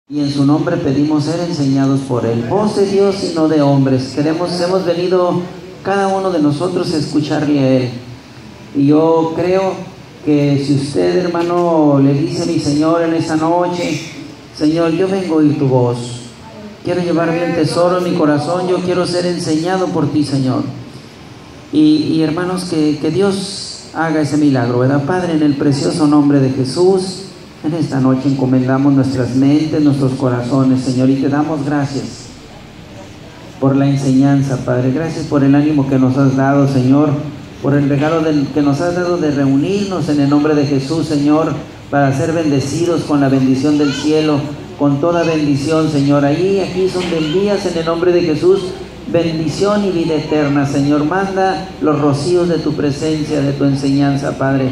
Y en su nombre pedimos ser enseñados por Él, voz de Dios y no de hombres. Hemos venido cada uno de nosotros a escucharle a Él. Y yo creo que si usted, hermano, le dice a mi Señor en esta noche: Señor, yo vengo a oír tu voz, quiero llevar bien tesoro en mi corazón, yo quiero ser enseñado por ti, Señor. Y hermanos, que Dios haga ese milagro, ¿verdad? Padre, en el precioso nombre de Jesús, en esta noche encomendamos nuestras mentes, nuestros corazones, Señor, y te damos gracias por la enseñanza, Padre. Gracias por el ánimo que nos has dado, Señor, por el regalo que nos has dado de reunirnos en el nombre de Jesús, Señor, para ser bendecidos con la bendición del cielo, con toda bendición, Señor. Aquí son envías en el nombre de Jesús bendición y vida eterna, Señor. Manda los rocíos de tu presencia, de tu enseñanza, Padre.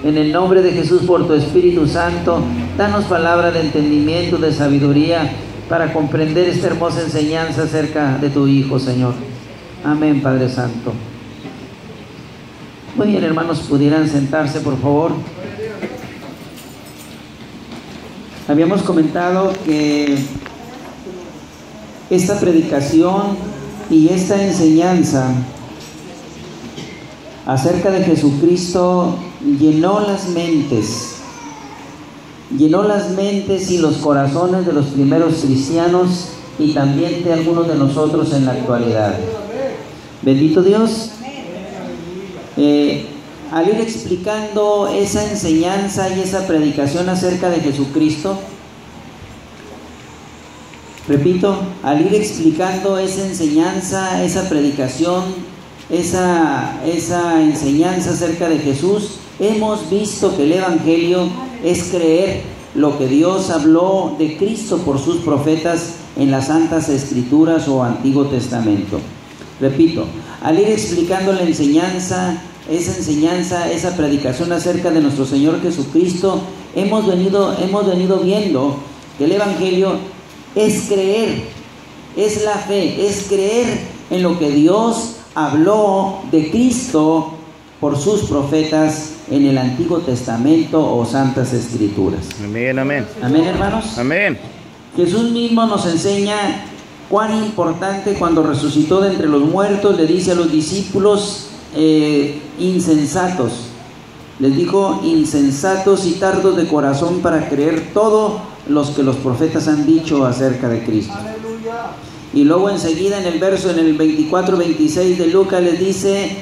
En el nombre de Jesús, por tu Espíritu Santo, danos palabra de entendimiento, de sabiduría, para comprender esta hermosa enseñanza acerca de tu Hijo, Señor. Amén, Padre Santo. Muy bien, hermanos, pudieran sentarse, por favor. Habíamos comentado que esta predicación y esta enseñanza acerca de Jesucristo llenó las mentes y los corazones de los primeros cristianos y también de algunos de nosotros en la actualidad. Bendito Dios. Al ir explicando esa enseñanza y esa predicación acerca de Jesucristo, repito, al ir explicando esa enseñanza, esa predicación, esa enseñanza acerca de Jesús, hemos visto que el Evangelio es creer lo que Dios habló de Cristo por sus profetas en las Santas Escrituras o Antiguo Testamento. Repito, al ir explicando la enseñanza, esa predicación acerca de nuestro Señor Jesucristo, hemos venido viendo que el Evangelio es creer, es la fe, es creer en lo que Dios habló de Cristo por sus profetas en el Antiguo Testamento o Santas Escrituras. Amén, amén. Amén, hermanos. Amén. Jesús mismo nos enseña cuán importante, cuando resucitó de entre los muertos, le dice a los discípulos insensatos, les dijo: insensatos y tardos de corazón para creer todo los que los profetas han dicho acerca de Cristo. Aleluya. Y luego enseguida en el 24-26 de Lucas les dice: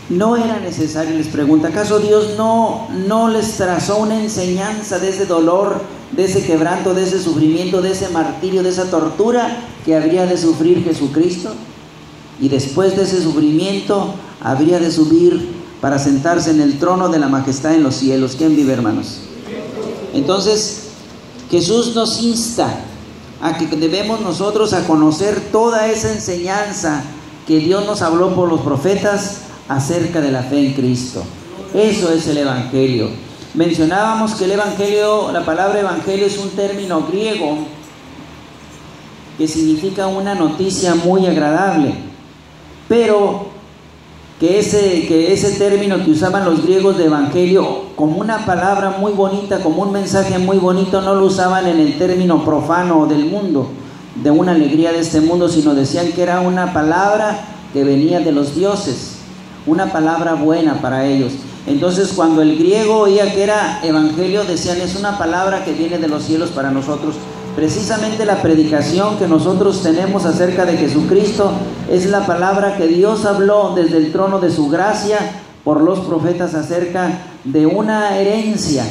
no era necesario, les pregunta, ¿acaso Dios no les trazó una enseñanza de ese dolor, de ese quebranto, de ese sufrimiento, de ese martirio, de esa tortura que habría de sufrir Jesucristo? Y después de ese sufrimiento habría de subir para sentarse en el trono de la majestad en los cielos. ¿Quién vive, hermanos? Entonces Jesús nos insta a que debemos nosotros a conocer toda esa enseñanza que Dios nos habló por los profetas acerca de la fe en Cristo. Eso es el Evangelio. Mencionábamos que el Evangelio, la palabra Evangelio, es un término griego que significa una noticia muy agradable, pero que ese término que usaban los griegos de Evangelio como una palabra muy bonita, como un mensaje muy bonito, no lo usaban en el término profano del mundo, de una alegría de este mundo, sino decían que era una palabra que venía de los dioses, una palabra buena para ellos. Entonces, cuando el griego oía que era evangelio, decían: es una palabra que viene de los cielos para nosotros. Precisamente la predicación que nosotros tenemos acerca de Jesucristo es la palabra que Dios habló desde el trono de su gracia por los profetas acerca de una herencia,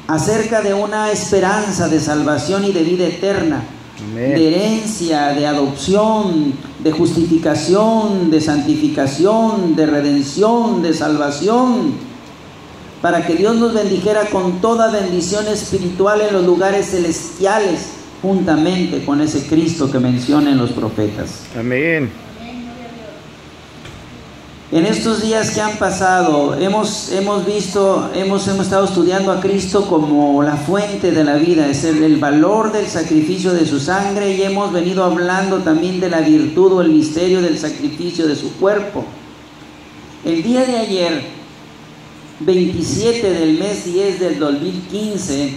acerca de una esperanza de salvación y de vida eterna. Amén. De herencia, de adopción, de justificación, de santificación, de redención, de salvación, para que Dios nos bendijera con toda bendición espiritual en los lugares celestiales, juntamente con ese Cristo que mencionan los profetas. Amén. En estos días que han pasado, hemos estado estudiando a Cristo como la fuente de la vida, es el valor del sacrificio de su sangre, y hemos venido hablando también de la virtud o el misterio del sacrificio de su cuerpo. El día de ayer, 27 del mes 10 del 2015,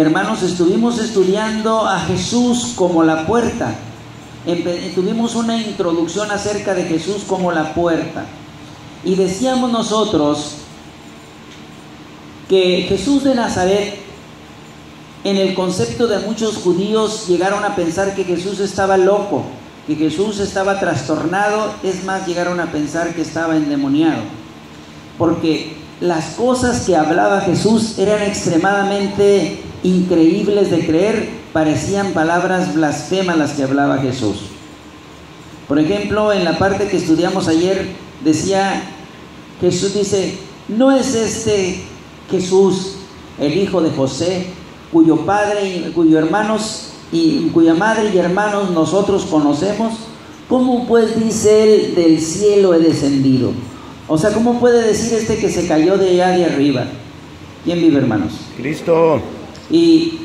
hermanos, estuvimos estudiando a Jesús como la puerta. Tuvimos una introducción acerca de Jesús como la puerta. Y decíamos nosotros que Jesús de Nazaret, en el concepto de muchos judíos, llegaron a pensar que Jesús estaba loco, que Jesús estaba trastornado, es más, llegaron a pensar que estaba endemoniado, porque las cosas que hablaba Jesús eran extremadamente increíbles de creer, parecían palabras blasfemas las que hablaba Jesús. Por ejemplo, en la parte que estudiamos ayer, decía, Jesús dice, ¿no es este Jesús el hijo de José, cuya madre y hermanos nosotros conocemos? ¿Cómo pues dice él, del cielo he descendido? O sea, ¿cómo puede decir que se cayó de allá de arriba? ¿Quién vive, hermanos? Cristo. Y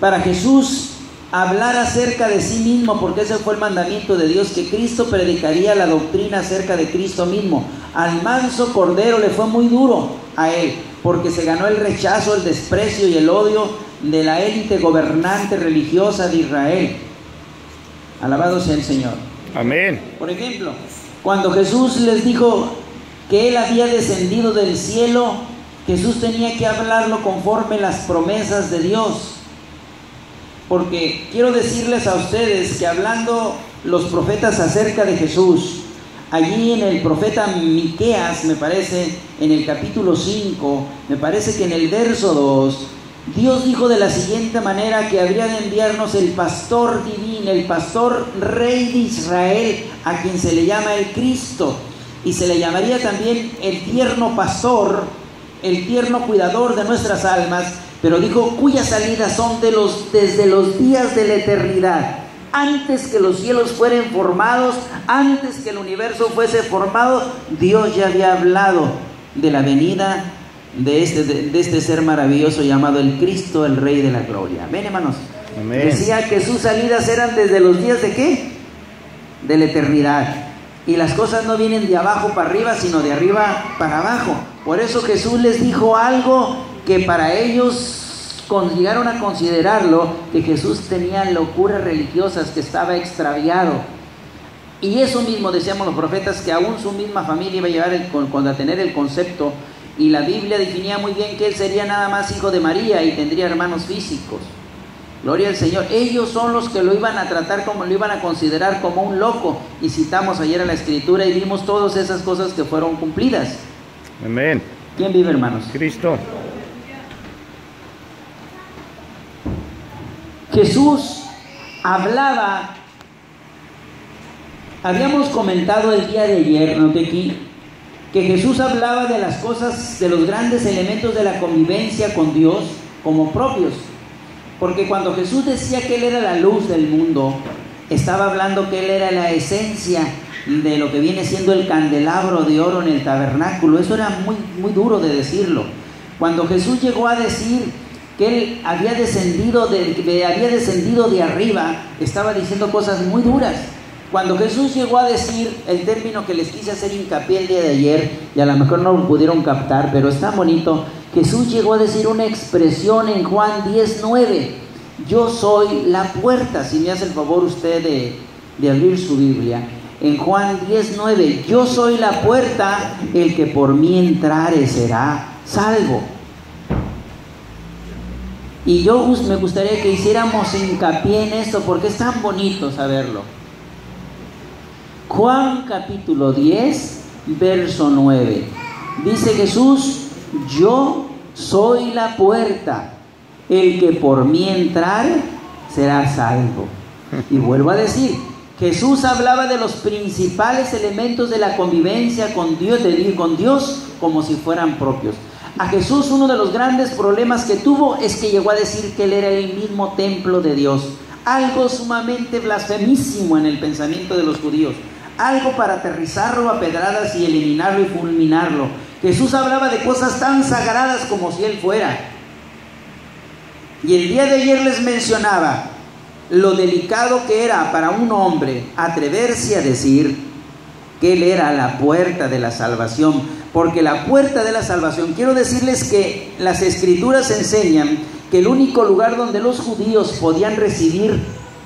para Jesús hablar acerca de sí mismo, porque ese fue el mandamiento de Dios, que Cristo predicaría la doctrina acerca de Cristo mismo. Al manso cordero le fue muy duro a él, porque se ganó el rechazo, el desprecio y el odio de la élite gobernante religiosa de Israel. Alabado sea el Señor. Amén. Por ejemplo, cuando Jesús les dijo que él había descendido del cielo, Jesús tenía que hablarlo conforme las promesas de Dios. Porque quiero decirles a ustedes que hablando los profetas acerca de Jesús, allí en el profeta Miqueas, me parece, en el capítulo 5, me parece que en el verso 2, Dios dijo de la siguiente manera que habría de enviarnos el pastor divino, el pastor rey de Israel, a quien se le llama el Cristo, y se le llamaría también el tierno pastor, el tierno cuidador de nuestras almas, pero dijo, cuyas salidas son desde los días de la eternidad, antes que los cielos fueran formados, antes que el universo fuese formado, Dios ya había hablado de la venida de este ser maravilloso llamado el Cristo, el Rey de la Gloria. Amén, hermanos. Amén. Decía que sus salidas eran desde los días ¿de qué? De la eternidad. Y las cosas no vienen de abajo para arriba, sino de arriba para abajo. Por eso Jesús les dijo algo que para ellos llegaron a considerarlo, que Jesús tenía locuras religiosas, que estaba extraviado. Y eso mismo decíamos los profetas, que aún su misma familia iba a llevar a tener el concepto, y la Biblia definía muy bien que él sería nada más hijo de María y tendría hermanos físicos. Gloria al Señor. Ellos son los que lo iban a tratar como, lo iban a considerar como un loco. Y citamos ayer a la Escritura y vimos todas esas cosas que fueron cumplidas. Amén. ¿Quién vive, hermanos? Cristo. Jesús hablaba, habíamos comentado el día de ayer, noté aquí, que Jesús hablaba de las cosas, de los grandes elementos de la convivencia con Dios como propios. Porque cuando Jesús decía que Él era la luz del mundo, estaba hablando que Él era la esencia de lo que viene siendo el candelabro de oro en el tabernáculo. Eso era muy, muy duro de decirlo. Cuando Jesús llegó a decir que Él había descendido de arriba, estaba diciendo cosas muy duras. Cuando Jesús llegó a decir el término que les quise hacer hincapié el día de ayer, y a lo mejor no lo pudieron captar, pero está bonito, Jesús llegó a decir una expresión en Juan 10:9, yo soy la puerta. Si me hace el favor usted de abrir su Biblia, en Juan 10:9, yo soy la puerta, el que por mí entrare será salvo. Y yo me gustaría que hiciéramos hincapié en esto, porque es tan bonito saberlo. Juan capítulo 10, verso 9, dice Jesús, yo soy la puerta, el que por mí entrare será salvo. Y vuelvo a decir, Jesús hablaba de los principales elementos de la convivencia con Dios como si fueran propios. A Jesús uno de los grandes problemas que tuvo es que llegó a decir que Él era el mismo templo de Dios. Algo sumamente blasfemísimo en el pensamiento de los judíos. Algo para aterrizarlo a pedradas y eliminarlo y fulminarlo. Jesús hablaba de cosas tan sagradas como si Él fuera. Y el día de ayer les mencionaba lo delicado que era para un hombre atreverse a decir que Él era la puerta de la salvación. Porque la puerta de la salvación, quiero decirles que las Escrituras enseñan que el único lugar donde los judíos podían recibir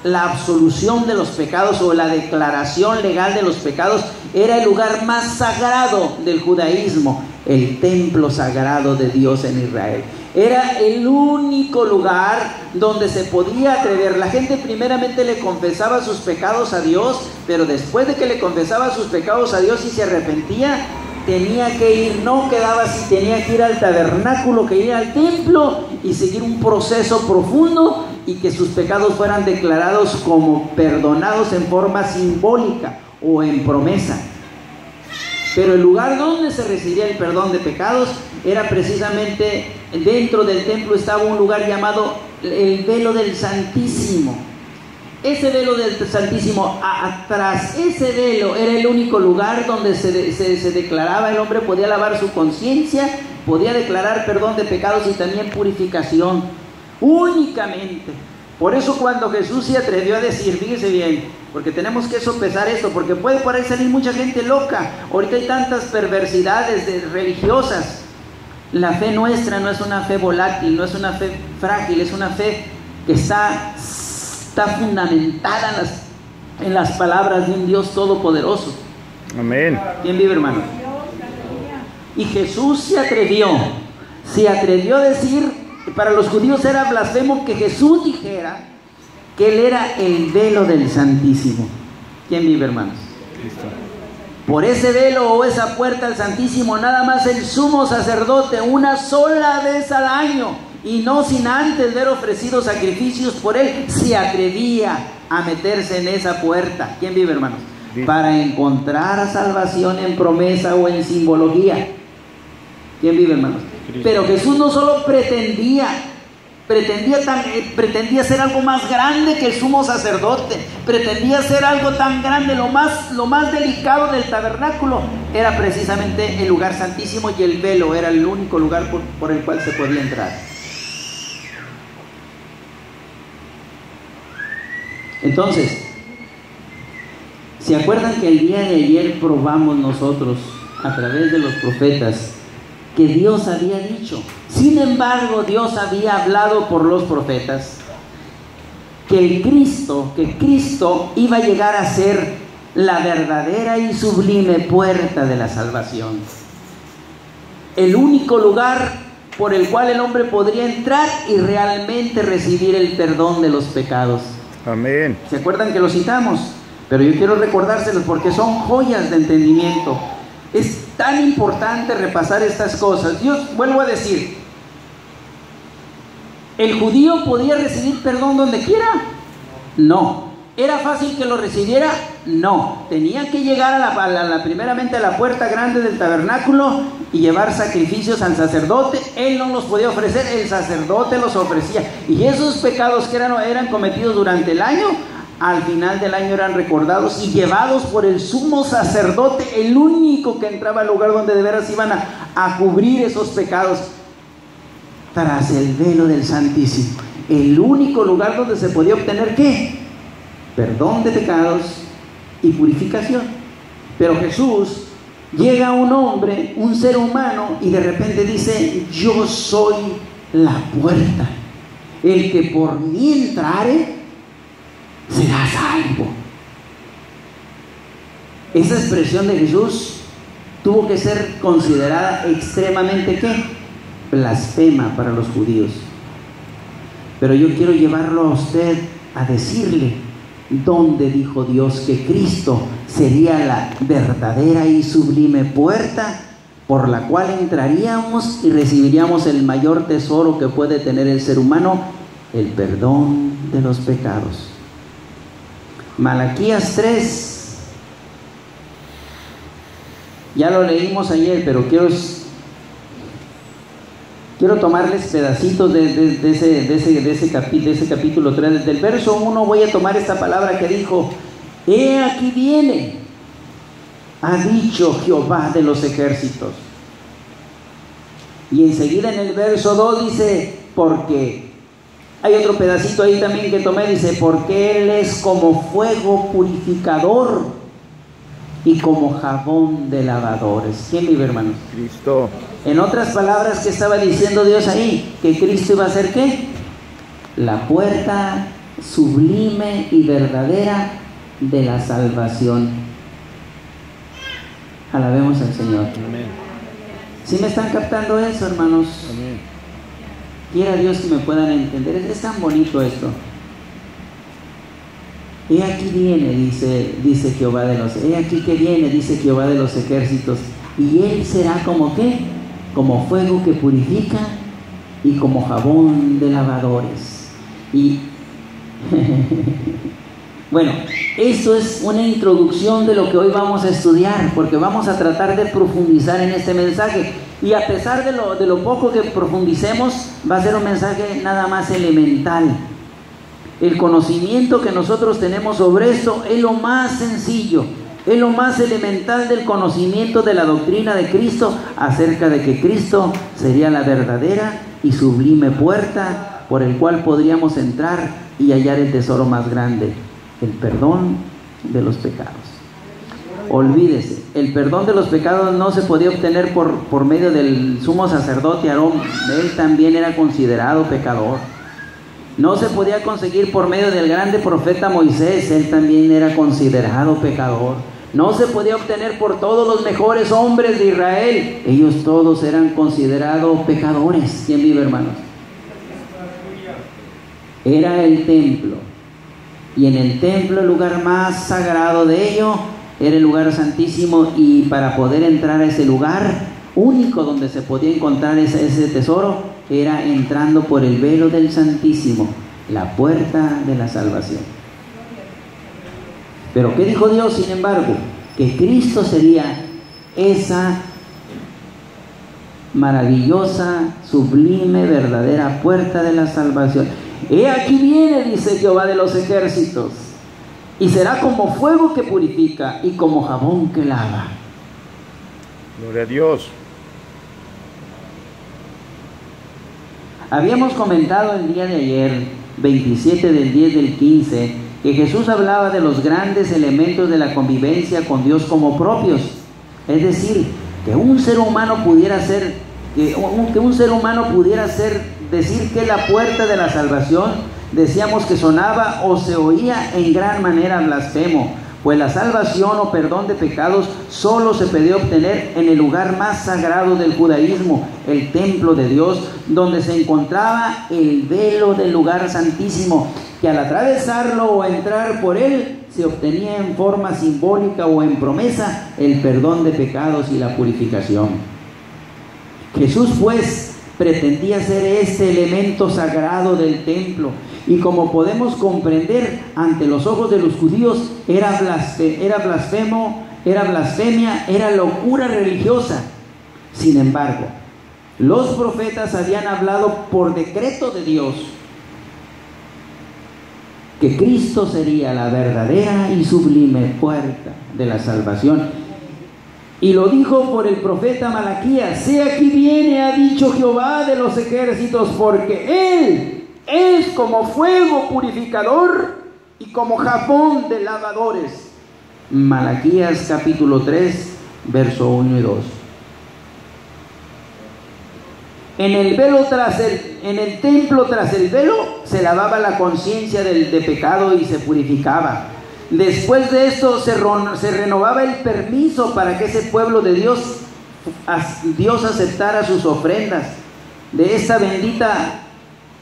la absolución de los pecados o la declaración legal de los pecados era el lugar más sagrado del judaísmo, el templo sagrado de Dios en Israel. Era el único lugar donde se podía atrever. La gente primeramente le confesaba sus pecados a Dios, pero después de que le confesaba sus pecados a Dios y se arrepentía, tenía que ir, no quedaba así, tenía que ir al tabernáculo, que ir al templo y seguir un proceso profundo y que sus pecados fueran declarados como perdonados en forma simbólica o en promesa. Pero el lugar donde se recibía el perdón de pecados era precisamente dentro del templo. Estaba un lugar llamado el velo del Santísimo. Ese velo del Santísimo, atrás, ese velo era el único lugar donde se declaraba, el hombre podía lavar su conciencia, podía declarar perdón de pecados y también purificación, únicamente. Por eso cuando Jesús se atrevió a decir, fíjese bien, porque tenemos que sopesar esto, porque puede por ahí salir mucha gente loca. Ahorita hay tantas perversidades religiosas. La fe nuestra no es una fe volátil, no es una fe frágil, es una fe que está fundamentada en las palabras de un Dios todopoderoso. Amén. ¿Quién vive, hermano? Y Jesús se atrevió a decir, para los judíos era blasfemo que Jesús dijera que Él era el velo del Santísimo. ¿Quién vive, hermanos? Cristo. Por ese velo o esa puerta al Santísimo, nada más el sumo sacerdote una sola vez al año, y no sin antes ver ofrecidos sacrificios por él, se atrevía a meterse en esa puerta. ¿Quién vive, hermanos? Sí. Para encontrar salvación en promesa o en simbología. ¿Quién vive, hermanos? Cristo. Pero Jesús no solo pretendía ser algo más grande que el sumo sacerdote, pretendía ser algo tan grande. Lo más delicado del tabernáculo era precisamente el lugar santísimo, y el velo era el único lugar por el cual se podía entrar. Entonces, ¿se acuerdan que el día de ayer probamos nosotros a través de los profetas que Dios había dicho? Sin embargo, Dios había hablado por los profetas que Cristo iba a llegar a ser la verdadera y sublime puerta de la salvación, el único lugar por el cual el hombre podría entrar y realmente recibir el perdón de los pecados. Amén. ¿Se acuerdan que lo citamos? Pero yo quiero recordárselos porque son joyas de entendimiento. Es tan importante repasar estas cosas. Yo vuelvo a decir, ¿el judío podía recibir perdón donde quiera? No. ¿Era fácil que lo recibiera? No. Tenía que llegar primeramente a la puerta grande del tabernáculo y llevar sacrificios al sacerdote. Él no los podía ofrecer, el sacerdote los ofrecía. Y esos pecados que eran cometidos durante el año, al final del año eran recordados y llevados por el sumo sacerdote, el único que entraba al lugar donde de veras iban a cubrir esos pecados, tras el velo del Santísimo. El único lugar donde se podía obtener, ¿qué? Perdón de pecados y purificación. Pero Jesús, llega un hombre, un ser humano, y de repente dice: yo soy la puerta, el que por mí entrare será salvo. Esa expresión de Jesús tuvo que ser considerada extremadamente, ¿qué? Blasfema para los judíos. Pero yo quiero llevarlo a usted a decirle dónde dijo Dios que Cristo sería la verdadera y sublime puerta por la cual entraríamos y recibiríamos el mayor tesoro que puede tener el ser humano, el perdón de los pecados. Malaquías 3, ya lo leímos ayer, pero quiero tomarles pedacitos de ese capítulo 3. Desde el verso 1 voy a tomar esta palabra que dijo: he aquí viene, ha dicho Jehová de los ejércitos. Y enseguida en el verso 2 dice: porque hay otro pedacito ahí también que tomé, dice: porque Él es como fuego purificador y como jabón de lavadores. ¿Quién vive, hermanos? Cristo. En otras palabras, ¿qué estaba diciendo Dios ahí? Que Cristo iba a ser, ¿qué? la puerta sublime y verdadera de la salvación. Alabemos al Señor. Amén. ¿Sí me están captando eso, hermanos? Amén. Quiera Dios que me puedan entender. Es tan bonito esto. He aquí viene, dice Jehová de los... He aquí que viene, dice Jehová de los ejércitos. Y él será como ¿qué? Como fuego que purifica y como jabón de lavadores. Y bueno, esto es una introducción de lo que hoy vamos a estudiar, porque vamos a tratar de profundizar en este mensaje. Y a pesar de lo poco que profundicemos, va a ser un mensaje nada más elemental. El conocimiento que nosotros tenemos sobre esto es lo más sencillo, es lo más elemental del conocimiento de la doctrina de Cristo acerca de que Cristo sería la verdadera y sublime puerta por el cual podríamos entrar y hallar el tesoro más grande, el perdón de los pecados. Olvídese, el perdón de los pecados no se podía obtener por medio del sumo sacerdote Aarón. Él también era considerado pecador. No se podía conseguir por medio del grande profeta Moisés. Él también era considerado pecador. No se podía obtener por todos los mejores hombres de Israel. Ellos todos eran considerados pecadores. ¿Quién vive, hermanos? Era el templo. Y en el templo, el lugar más sagrado de ello, era el lugar santísimo. Y para poder entrar a ese lugar único donde se podía encontrar ese tesoro, era entrando por el velo del Santísimo, la puerta de la salvación. Pero ¿qué dijo Dios, sin embargo? Que Cristo sería esa maravillosa, sublime, verdadera puerta de la salvación. He aquí viene, dice Jehová de los ejércitos, y será como fuego que purifica y como jabón que lava. Gloria a Dios. Habíamos comentado el día de ayer, 27 del 10 del 15, que Jesús hablaba de los grandes elementos de la convivencia con Dios como propios. Es decir, que un ser humano pudiera ser, decir que la puerta de la salvación, decíamos que sonaba o se oía en gran manera blasfemo, pues la salvación o perdón de pecados solo se podía obtener en el lugar más sagrado del judaísmo, el templo de Dios, donde se encontraba el velo del lugar santísimo, que al atravesarlo o entrar por él, se obtenía en forma simbólica o en promesa el perdón de pecados y la purificación. Jesús, pues, pretendía ser este elemento sagrado del templo, y como podemos comprender, ante los ojos de los judíos era blasfemia, era locura religiosa. Sin embargo, los profetas habían hablado por decreto de Dios que Cristo sería la verdadera y sublime puerta de la salvación. Y lo dijo por el profeta Malaquías: He aquí viene, ha dicho Jehová de los ejércitos, porque Él es como fuego purificador y como jabón de lavadores. Malaquías capítulo 3, verso 1 y 2. En el templo tras el velo se lavaba la conciencia de pecado y se purificaba. Después de esto se renovaba el permiso para que ese pueblo de Dios aceptara sus ofrendas. De esta bendita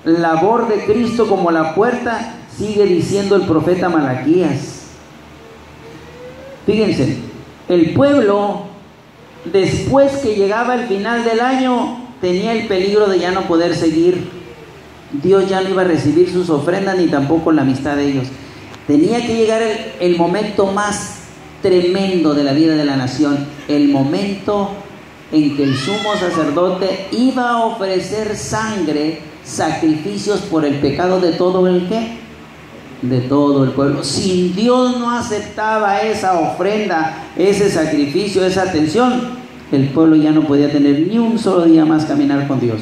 labor de Cristo como la puerta, sigue diciendo el profeta Malaquías. Fíjense, el pueblo, después que llegaba el final del año, tenía el peligro de ya no poder seguir. Dios ya no iba a recibir sus ofrendas ni tampoco la amistad de ellos. Tenía que llegar el momento más tremendo de la vida de la nación, el momento en que el sumo sacerdote iba a ofrecer sangre, sacrificios por el pecado de todo el ¿qué? De todo el pueblo. Si Dios no aceptaba esa ofrenda, ese sacrificio, esa atención, el pueblo ya no podía tener ni un solo día más caminar con Dios.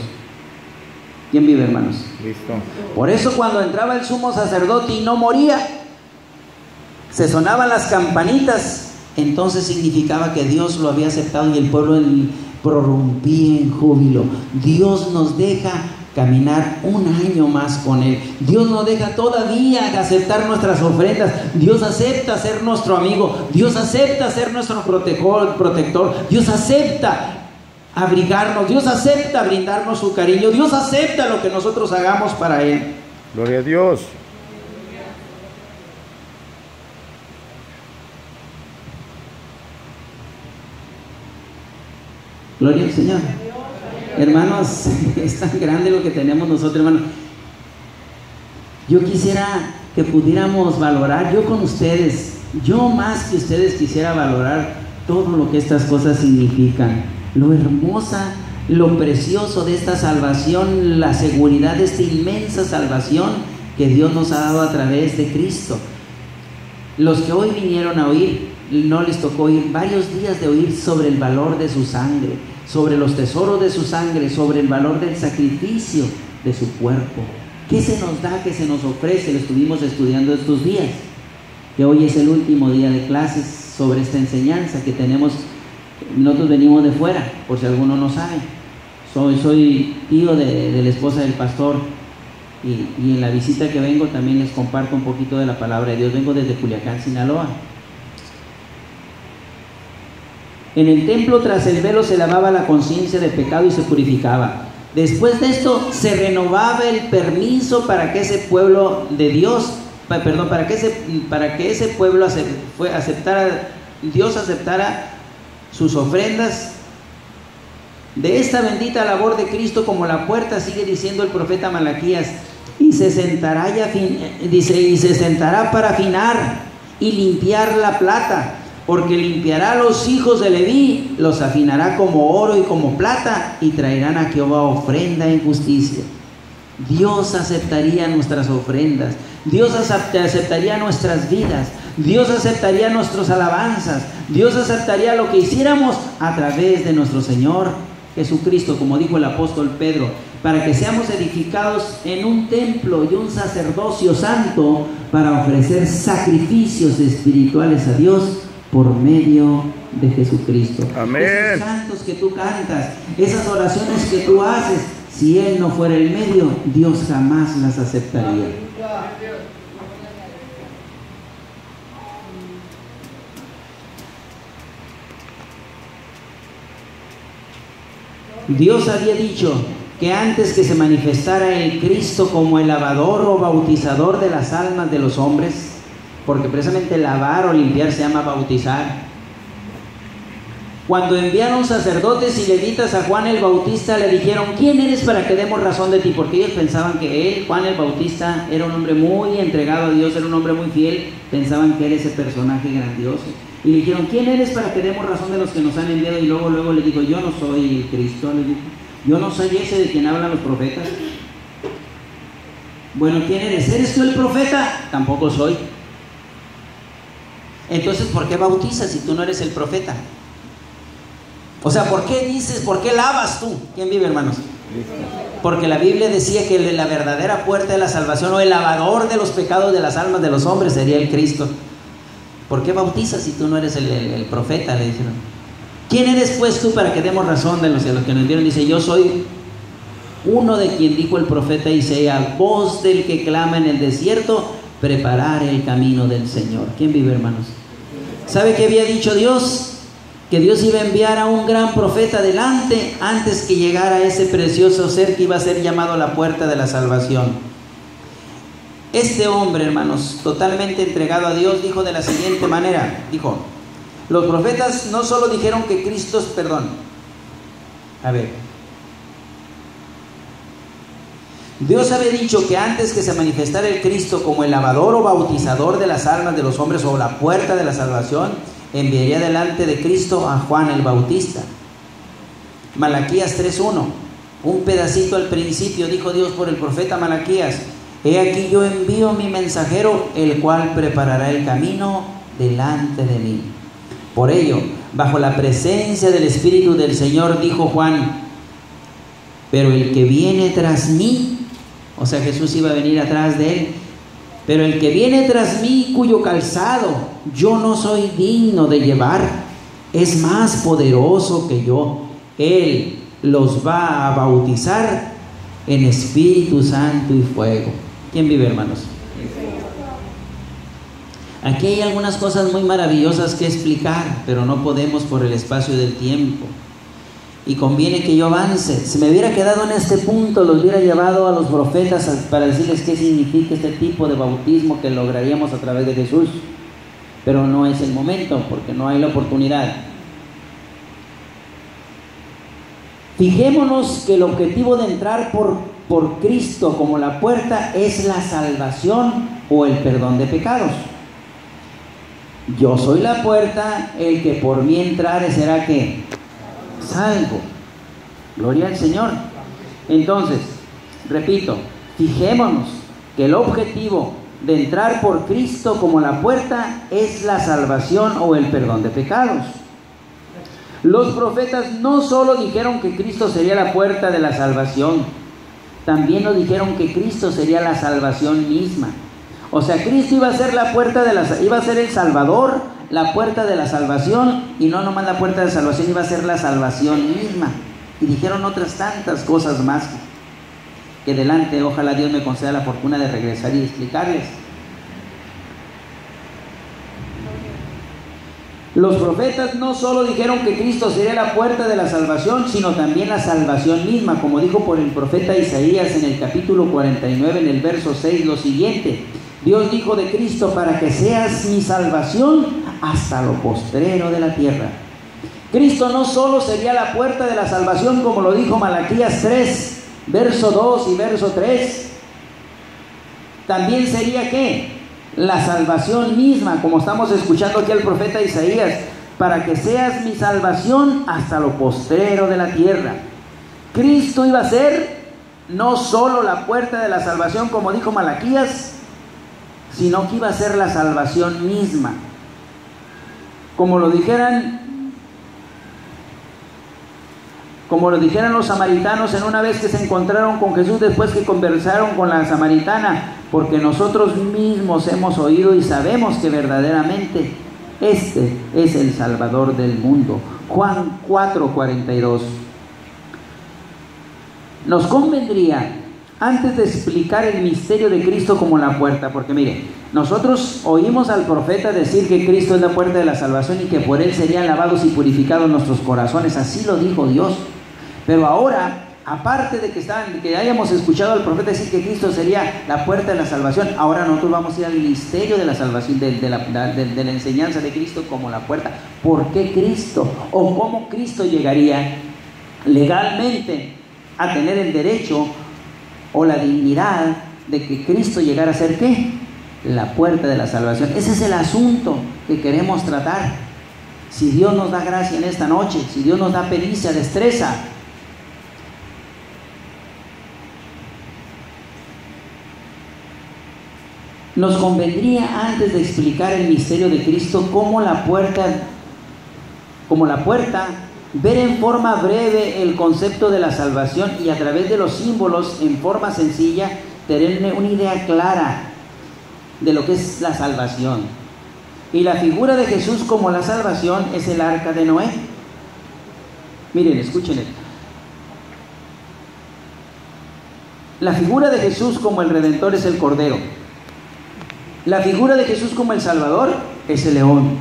¿Quién vive, hermanos? Listo. Por eso cuando entraba el sumo sacerdote y no moría, se sonaban las campanitas, entonces significaba que Dios lo había aceptado y el pueblo prorrumpía en júbilo. Dios nos deja caminar un año más con Él. Dios no deja todavía aceptar nuestras ofrendas. Dios acepta ser nuestro amigo. Dios acepta ser nuestro protector. Dios acepta abrigarnos. Dios acepta brindarnos su cariño. Dios acepta lo que nosotros hagamos para Él. Gloria a Dios. Gloria al Señor. Hermanos, es tan grande lo que tenemos nosotros, hermanos. Yo quisiera que pudiéramos valorar, yo con ustedes, yo más que ustedes quisiera valorar todo lo que estas cosas significan. Lo hermosa, lo precioso de esta salvación, la seguridad de esta inmensa salvación que Dios nos ha dado a través de Cristo. Los que hoy vinieron a oír, no les tocó oír varios días de oír sobre el valor de su sangre, sobre los tesoros de su sangre, sobre el valor del sacrificio de su cuerpo. ¿Qué se nos da, qué se nos ofrece? Lo estuvimos estudiando estos días, que hoy es el último día de clases sobre esta enseñanza que tenemos. Nosotros venimos de fuera, por si alguno no sabe. Soy tío de la esposa del pastor, y en la visita que vengo también les comparto un poquito de la palabra de Dios. Vengo desde Culiacán, Sinaloa. En el templo, tras el velo, se lavaba la conciencia de pecado y se purificaba. Después de esto se renovaba el permiso para que ese pueblo de Dios, para que ese pueblo Dios aceptara sus ofrendas. De esta bendita labor de Cristo, como la puerta, sigue diciendo el profeta Malaquías, y se sentará para afinar y limpiar la plata, porque limpiará a los hijos de Leví, los afinará como oro y como plata, y traerán a Jehová ofrenda en justicia. Dios aceptaría nuestras ofrendas, Dios aceptaría nuestras vidas, Dios aceptaría nuestras alabanzas, Dios aceptaría lo que hiciéramos a través de nuestro Señor Jesucristo, como dijo el apóstol Pedro, para que seamos edificados en un templo y un sacerdocio santo para ofrecer sacrificios espirituales a Dios por medio de Jesucristo. Amén. Esos cantos que tú cantas, esas oraciones que tú haces, si Él no fuera el medio, Dios jamás las aceptaría. Dios había dicho que antes que se manifestara el Cristo como el lavador o bautizador de las almas de los hombres, porque precisamente lavar o limpiar se llama bautizar. Cuando enviaron sacerdotes y levitas a Juan el Bautista, le dijeron: ¿quién eres para que demos razón de ti? Porque ellos pensaban que él, Juan el Bautista, era un hombre muy entregado a Dios, era un hombre muy fiel, pensaban que era ese personaje grandioso. Y le dijeron: ¿quién eres para que demos razón de los que nos han enviado? Y luego le dijo: yo no soy Cristo, le dijo. Yo no soy ese de quien hablan los profetas. Bueno, ¿quién eres? ¿Eres tú el profeta? Tampoco soy. Entonces, ¿por qué bautizas si tú no eres el profeta? O sea, ¿por qué dices, por qué lavas tú? ¿Quién vive, hermanos? Porque la Biblia decía que la verdadera puerta de la salvación, o el lavador de los pecados de las almas de los hombres, sería el Cristo. ¿Por qué bautizas si tú no eres el profeta? Le dijeron. ¿Quién eres pues tú para que demos razón de los que nos vieron? Dice: yo soy uno de quien dijo el profeta Isaías: voz del que clama en el desierto, preparar el camino del Señor. ¿Quién vive, hermanos? ¿Sabe qué había dicho Dios? Que Dios iba a enviar a un gran profeta delante antes que llegara ese precioso ser que iba a ser llamado a la puerta de la salvación. Este hombre, hermanos, totalmente entregado a Dios, dijo de la siguiente manera, dijo: los profetas no solo dijeron que Cristo es Dios había dicho que antes que se manifestara el Cristo como el lavador o bautizador de las almas de los hombres, o la puerta de la salvación, enviaría delante de Cristo a Juan el Bautista. Malaquías 3:1, un pedacito al principio, dijo Dios por el profeta Malaquías: he aquí yo envío mi mensajero, el cual preparará el camino delante de mí. Por ello, bajo la presencia del Espíritu del Señor, dijo Juan: pero el que viene tras mí, o sea, Jesús iba a venir atrás de él, pero el que viene tras mí, cuyo calzado yo no soy digno de llevar, es más poderoso que yo. Él los va a bautizar en Espíritu Santo y fuego. ¿Quién vive, hermanos? Aquí hay algunas cosas muy maravillosas que explicar, pero no podemos por el espacio del tiempo. Y conviene que yo avance. Si me hubiera quedado en este punto, los hubiera llevado a los profetas para decirles qué significa este tipo de bautismo que lograríamos a través de Jesús. Pero no es el momento, porque no hay la oportunidad. Fijémonos que el objetivo de entrar por Cristo como la puerta es la salvación o el perdón de pecados. Yo soy la puerta, el que por mí entrare será ¿qué? Salvo. Gloria al Señor. Entonces, repito, fijémonos que el objetivo de entrar por Cristo como la puerta es la salvación o el perdón de pecados. Los profetas no solo dijeron que Cristo sería la puerta de la salvación, también nos dijeron que Cristo sería la salvación misma. O sea, Cristo iba a ser la puerta iba a ser el Salvador, la puerta de la salvación, y no nomás la puerta de salvación, iba a ser la salvación misma. Y dijeron otras tantas cosas más que delante, ojalá Dios me conceda la fortuna de regresar y explicarles. Los profetas no solo dijeron que Cristo sería la puerta de la salvación, sino también la salvación misma, como dijo por el profeta Isaías en el capítulo 49, en el verso 6, lo siguiente: Dios dijo de Cristo, para que seas mi salvación hasta lo postrero de la tierra. Cristo no solo sería la puerta de la salvación, como lo dijo Malaquías 3, verso 2 y verso 3, también sería ¿qué? La salvación misma, como estamos escuchando aquí al profeta Isaías, para que seas mi salvación hasta lo postrero de la tierra. Cristo iba a ser no solo la puerta de la salvación, como dijo Malaquías, sino que iba a ser la salvación misma. Como lo dijeran los samaritanos en una vez que se encontraron con Jesús, después que conversaron con la samaritana, porque nosotros mismos hemos oído y sabemos que verdaderamente este es el Salvador del mundo. Juan 4:42. Nos convendría, antes de explicar el misterio de Cristo como la puerta, porque mire, nosotros oímos al profeta decir que Cristo es la puerta de la salvación y que por él serían lavados y purificados nuestros corazones, así lo dijo Dios. Pero ahora, aparte de que hayamos escuchado al profeta decir que Cristo sería la puerta de la salvación, ahora nosotros vamos a ir al misterio de la salvación, de la enseñanza de Cristo como la puerta. ¿Por qué Cristo? ¿O cómo Cristo llegaría legalmente a tener el derecho o la dignidad de que Cristo llegara a ser ¿qué? La puerta de la salvación? Ese es el asunto que queremos tratar. Si Dios nos da gracia en esta noche, si Dios nos da pericia, destreza, nos convendría, antes de explicar el misterio de Cristo como la puerta, ver en forma breve el concepto de la salvación y a través de los símbolos, en forma sencilla, tener una idea clara de lo que es la salvación. Y la figura de Jesús como la salvación es el arca de Noé. Miren, escuchen esto. La figura de Jesús como el Redentor es el Cordero. La figura de Jesús como el Salvador es el león.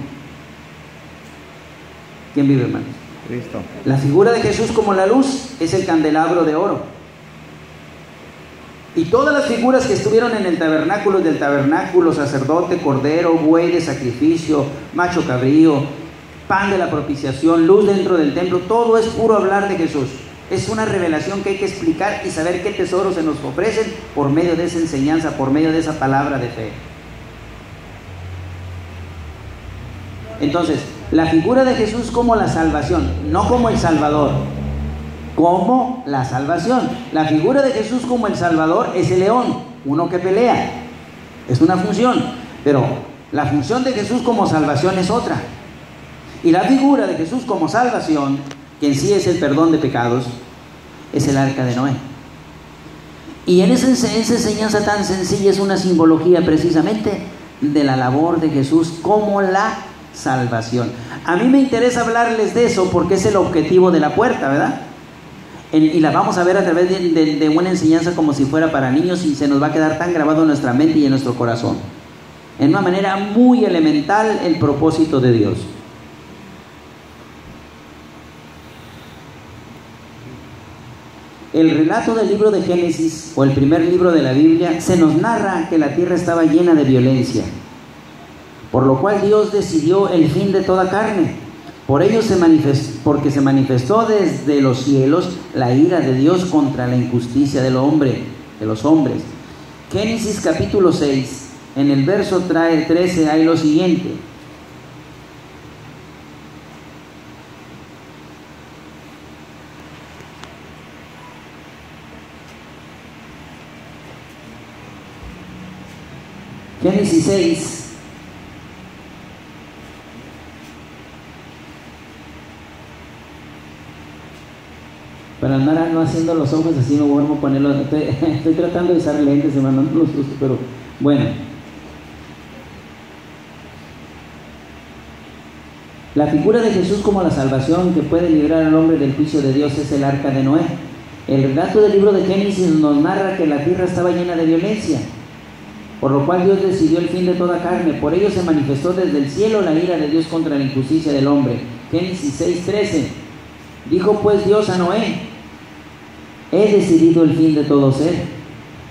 ¿Quién vive, hermano? Cristo. La figura de Jesús como la luz es el candelabro de oro. Y todas las figuras que estuvieron en el tabernáculo, del tabernáculo, sacerdote, cordero, buey de sacrificio, macho cabrío, pan de la propiciación, luz dentro del templo, todo es puro hablar de Jesús. Es una revelación que hay que explicar y saber qué tesoros se nos ofrecen por medio de esa enseñanza, por medio de esa palabra de fe. Entonces, la figura de Jesús como la salvación, no como el Salvador, como la salvación. La figura de Jesús como el Salvador es el león, uno que pelea, es una función, pero la función de Jesús como salvación es otra. Y la figura de Jesús como salvación, que en sí es el perdón de pecados, es el arca de Noé. Y en esa enseñanza tan sencilla es una simbología precisamente de la labor de Jesús como la salvación. A mí me interesa hablarles de eso porque es el objetivo de la puerta, ¿verdad? y la vamos a ver a través de una enseñanza como si fuera para niños, y se nos va a quedar tan grabado en nuestra mente y en nuestro corazón. En una manera muy elemental, el propósito de Dios. El relato del libro de Génesis, o el primer libro de la Biblia, se nos narra que la tierra estaba llena de violencia, por lo cual Dios decidió el fin de toda carne. Por ello porque se manifestó desde los cielos la ira de Dios contra la injusticia del hombre, de los hombres. Génesis capítulo 6, en el verso 13 hay lo siguiente: Génesis 6, para andar no haciendo los ojos así, no vuelvo a ponerlos. Estoy tratando de usar lentes, hermano, no los uso, pero bueno. La figura de Jesús como la salvación que puede librar al hombre del juicio de Dios es el arca de Noé. El relato del libro de Génesis nos narra que la tierra estaba llena de violencia, por lo cual Dios decidió el fin de toda carne. Por ello se manifestó desde el cielo la ira de Dios contra la injusticia del hombre. Génesis 6:13. Dijo pues Dios a Noé: he decidido el fin de todo ser,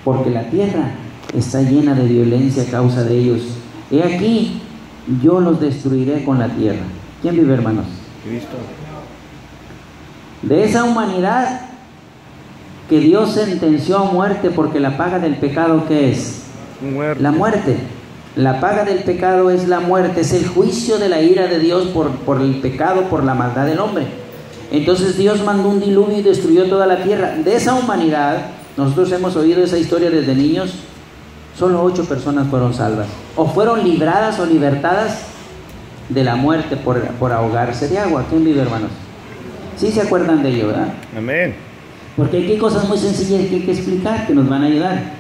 porque la tierra está llena de violencia a causa de ellos. He aquí, yo los destruiré con la tierra. ¿Quién vive, hermanos? Cristo. De esa humanidad que Dios sentenció a muerte, porque la paga del pecado, ¿qué es? Muerte. La muerte. La paga del pecado es la muerte, es el juicio de la ira de Dios por el pecado, por la maldad del hombre. Entonces Dios mandó un diluvio y destruyó toda la tierra. De esa humanidad, nosotros hemos oído esa historia desde niños, solo 8 personas fueron salvas, o fueron libradas o libertadas de la muerte por ahogarse de agua. ¿Quién vive, hermanos? ¿Sí se acuerdan de ello, verdad? Amén. Porque aquí hay cosas muy sencillas que hay que explicar, que nos van a ayudar.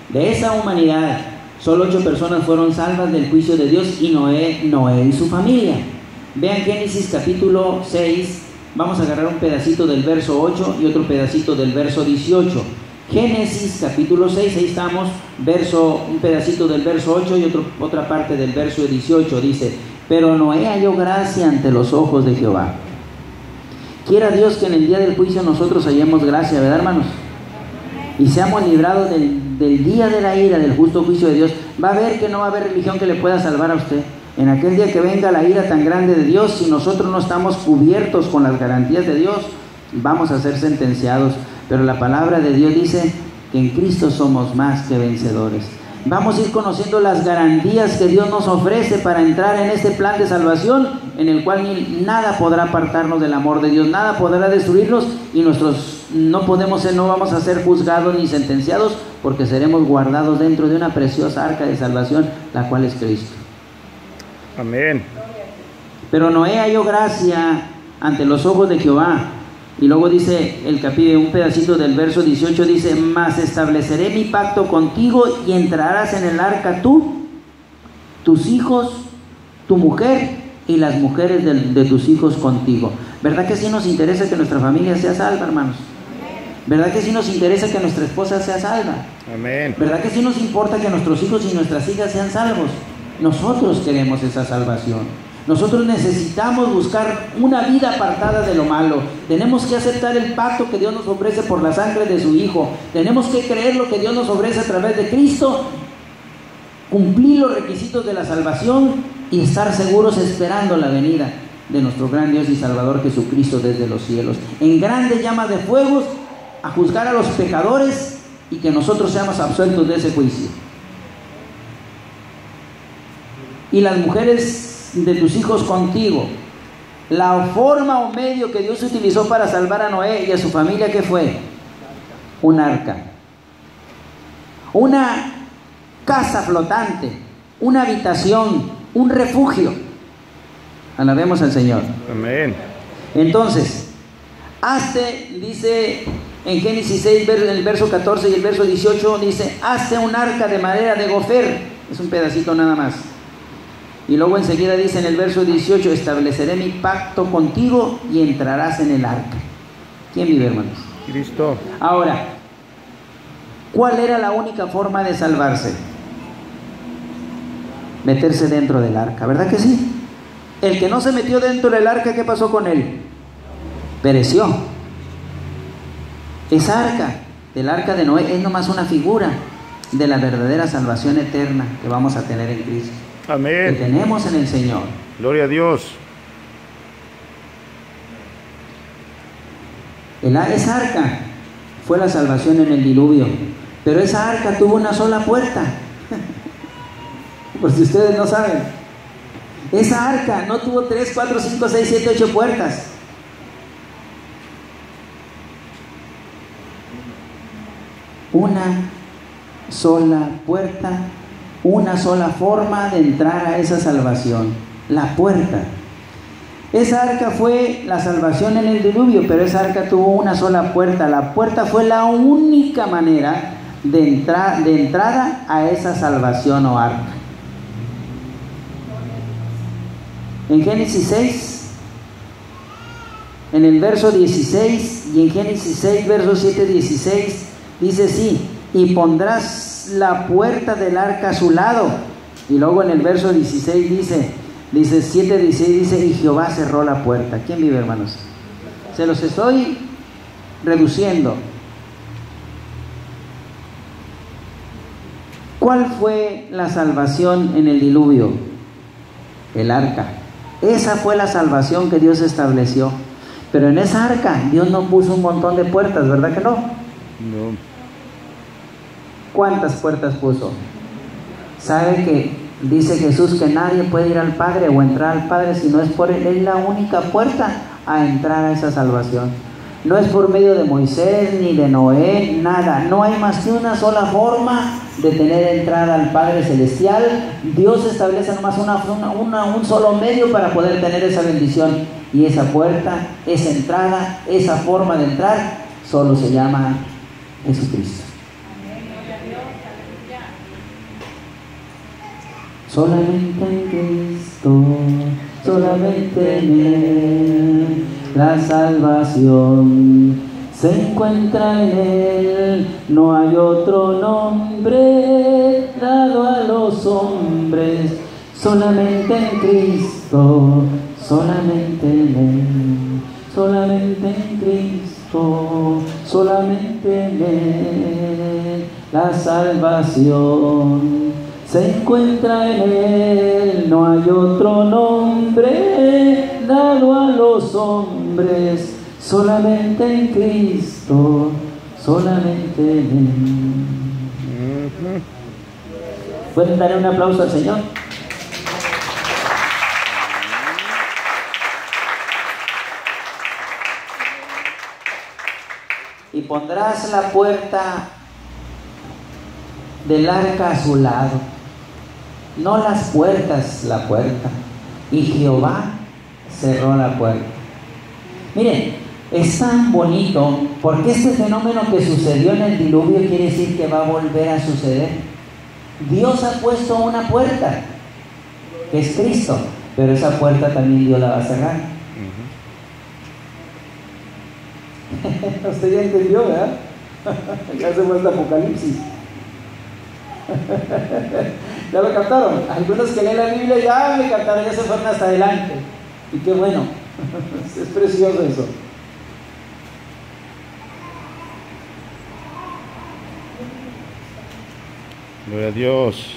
De esa humanidad, solo 8 personas fueron salvas del juicio de Dios, y Noé y su familia. Vean Génesis capítulo 6, vamos a agarrar un pedacito del verso 8 y otro pedacito del verso 18. Génesis capítulo 6, ahí estamos, un pedacito del verso 8 y otra parte del verso 18, dice: pero Noé halló gracia ante los ojos de Jehová. Quiera Dios que en el día del juicio nosotros hallemos gracia, ¿verdad, hermanos? Y seamos librados del día de la ira, del justo juicio de Dios. Va a ver que no va a haber religión que le pueda salvar a usted. En aquel día que venga la ira tan grande de Dios, si nosotros no estamos cubiertos con las garantías de Dios, vamos a ser sentenciados. Pero la palabra de Dios dice que en Cristo somos más que vencedores. Vamos a ir conociendo las garantías que Dios nos ofrece para entrar en este plan de salvación, en el cual nada podrá apartarnos del amor de Dios, nada podrá destruirnos, y no vamos a ser juzgados ni sentenciados, porque seremos guardados dentro de una preciosa arca de salvación, la cual es Cristo. Amén. Pero Noé halló gracia ante los ojos de Jehová. Y luego dice un pedacito del verso 18, dice: mas estableceré mi pacto contigo, y entrarás en el arca tú, tus hijos, tu mujer y las mujeres de tus hijos contigo. ¿Verdad que sí nos interesa que nuestra familia sea salva, hermanos? ¿Verdad que sí nos interesa que nuestra esposa sea salva? Amén. ¿Verdad que sí nos importa que nuestros hijos y nuestras hijas sean salvos? Nosotros queremos esa salvación. Nosotros necesitamos buscar una vida apartada de lo malo. Tenemos que aceptar el pacto que Dios nos ofrece por la sangre de su Hijo. Tenemos que creer lo que Dios nos ofrece a través de Cristo, cumplir los requisitos de la salvación y estar seguros esperando la venida de nuestro gran Dios y Salvador Jesucristo desde los cielos, en grandes llamas de fuego, a juzgar a los pecadores, y que nosotros seamos absueltos de ese juicio. Y las mujeres de tus hijos contigo. La forma o medio que Dios utilizó para salvar a Noé y a su familia, ¿qué fue? Un arca, una casa flotante, una habitación, un refugio. Alabemos al Señor. Amén. Entonces, dice en Génesis 6, el verso 14 y el verso 18, dice: hazte un arca de madera de gofer. Es un pedacito nada más. Y luego enseguida dice en el verso 18, estableceré mi pacto contigo y entrarás en el arca. ¿Quién vive, hermanos? Cristo. Ahora, ¿cuál era la única forma de salvarse? Meterse dentro del arca, ¿verdad que sí? El que no se metió dentro del arca, ¿qué pasó con él? Pereció. Esa arca, del arca de Noé, es nomás una figura de la verdadera salvación eterna que vamos a tener en Cristo. Que Amén. tenemos en el Señor. Gloria a Dios. Esa arca fue la salvación en el diluvio, pero esa arca tuvo una sola puerta. Por si ustedes no saben, esa arca no tuvo 3, 4, 5, 6, 7, 8 puertas. Una sola puerta, una sola forma de entrar a esa salvación, la puerta. Esa arca fue la salvación en el diluvio, pero esa arca tuvo una sola puerta. La puerta fue la única manera de entrada a esa salvación o arca. En Génesis 6, en el verso 16, y en Génesis 6, verso 7, 16, dice así: y pondrás la puerta del arca a su lado. Y luego en el verso 16 dice 7, 16 dice: y Jehová cerró la puerta. ¿Quién vive, hermanos? Se los estoy reduciendo. ¿Cuál fue la salvación en el diluvio? El arca. Esa fue la salvación que Dios estableció. Pero en esa arca Dios no puso un montón de puertas, ¿verdad que no? No. ¿Cuántas puertas puso? ¿Sabe que dice Jesús que nadie puede ir al Padre o entrar al Padre si no es por Él? Es la única puerta a entrar a esa salvación. No es por medio de Moisés ni de Noé, nada. No hay más que una sola forma de tener entrada al Padre Celestial. Dios establece nomás un solo medio para poder tener esa bendición. Y esa puerta, esa entrada, esa forma de entrar, solo se llama Jesucristo. Solamente en Cristo, solamente en Él, la salvación se encuentra en Él. No hay otro nombre dado a los hombres, solamente en Cristo, solamente en Él, solamente en Cristo, solamente en Él, la salvación se encuentra en Él. No hay otro nombre dado a los hombres, solamente en Cristo, solamente en Él. ¿Pueden darle un aplauso al Señor? Y pondrás la puerta del arca a su lado. No las puertas, la puerta. Y Jehová cerró la puerta. Miren, es tan bonito porque este fenómeno que sucedió en el diluvio quiere decir que va a volver a suceder. Dios ha puesto una puerta, que es Cristo, pero esa puerta también Dios la va a cerrar. Usted ya entendió, ¿verdad? Ya se fue hasta Apocalipsis. ¿Ya lo captaron? Algunos que leen la Biblia ya me captaron, ya se fueron hasta adelante. Y qué bueno, es precioso eso. Gloria a Dios.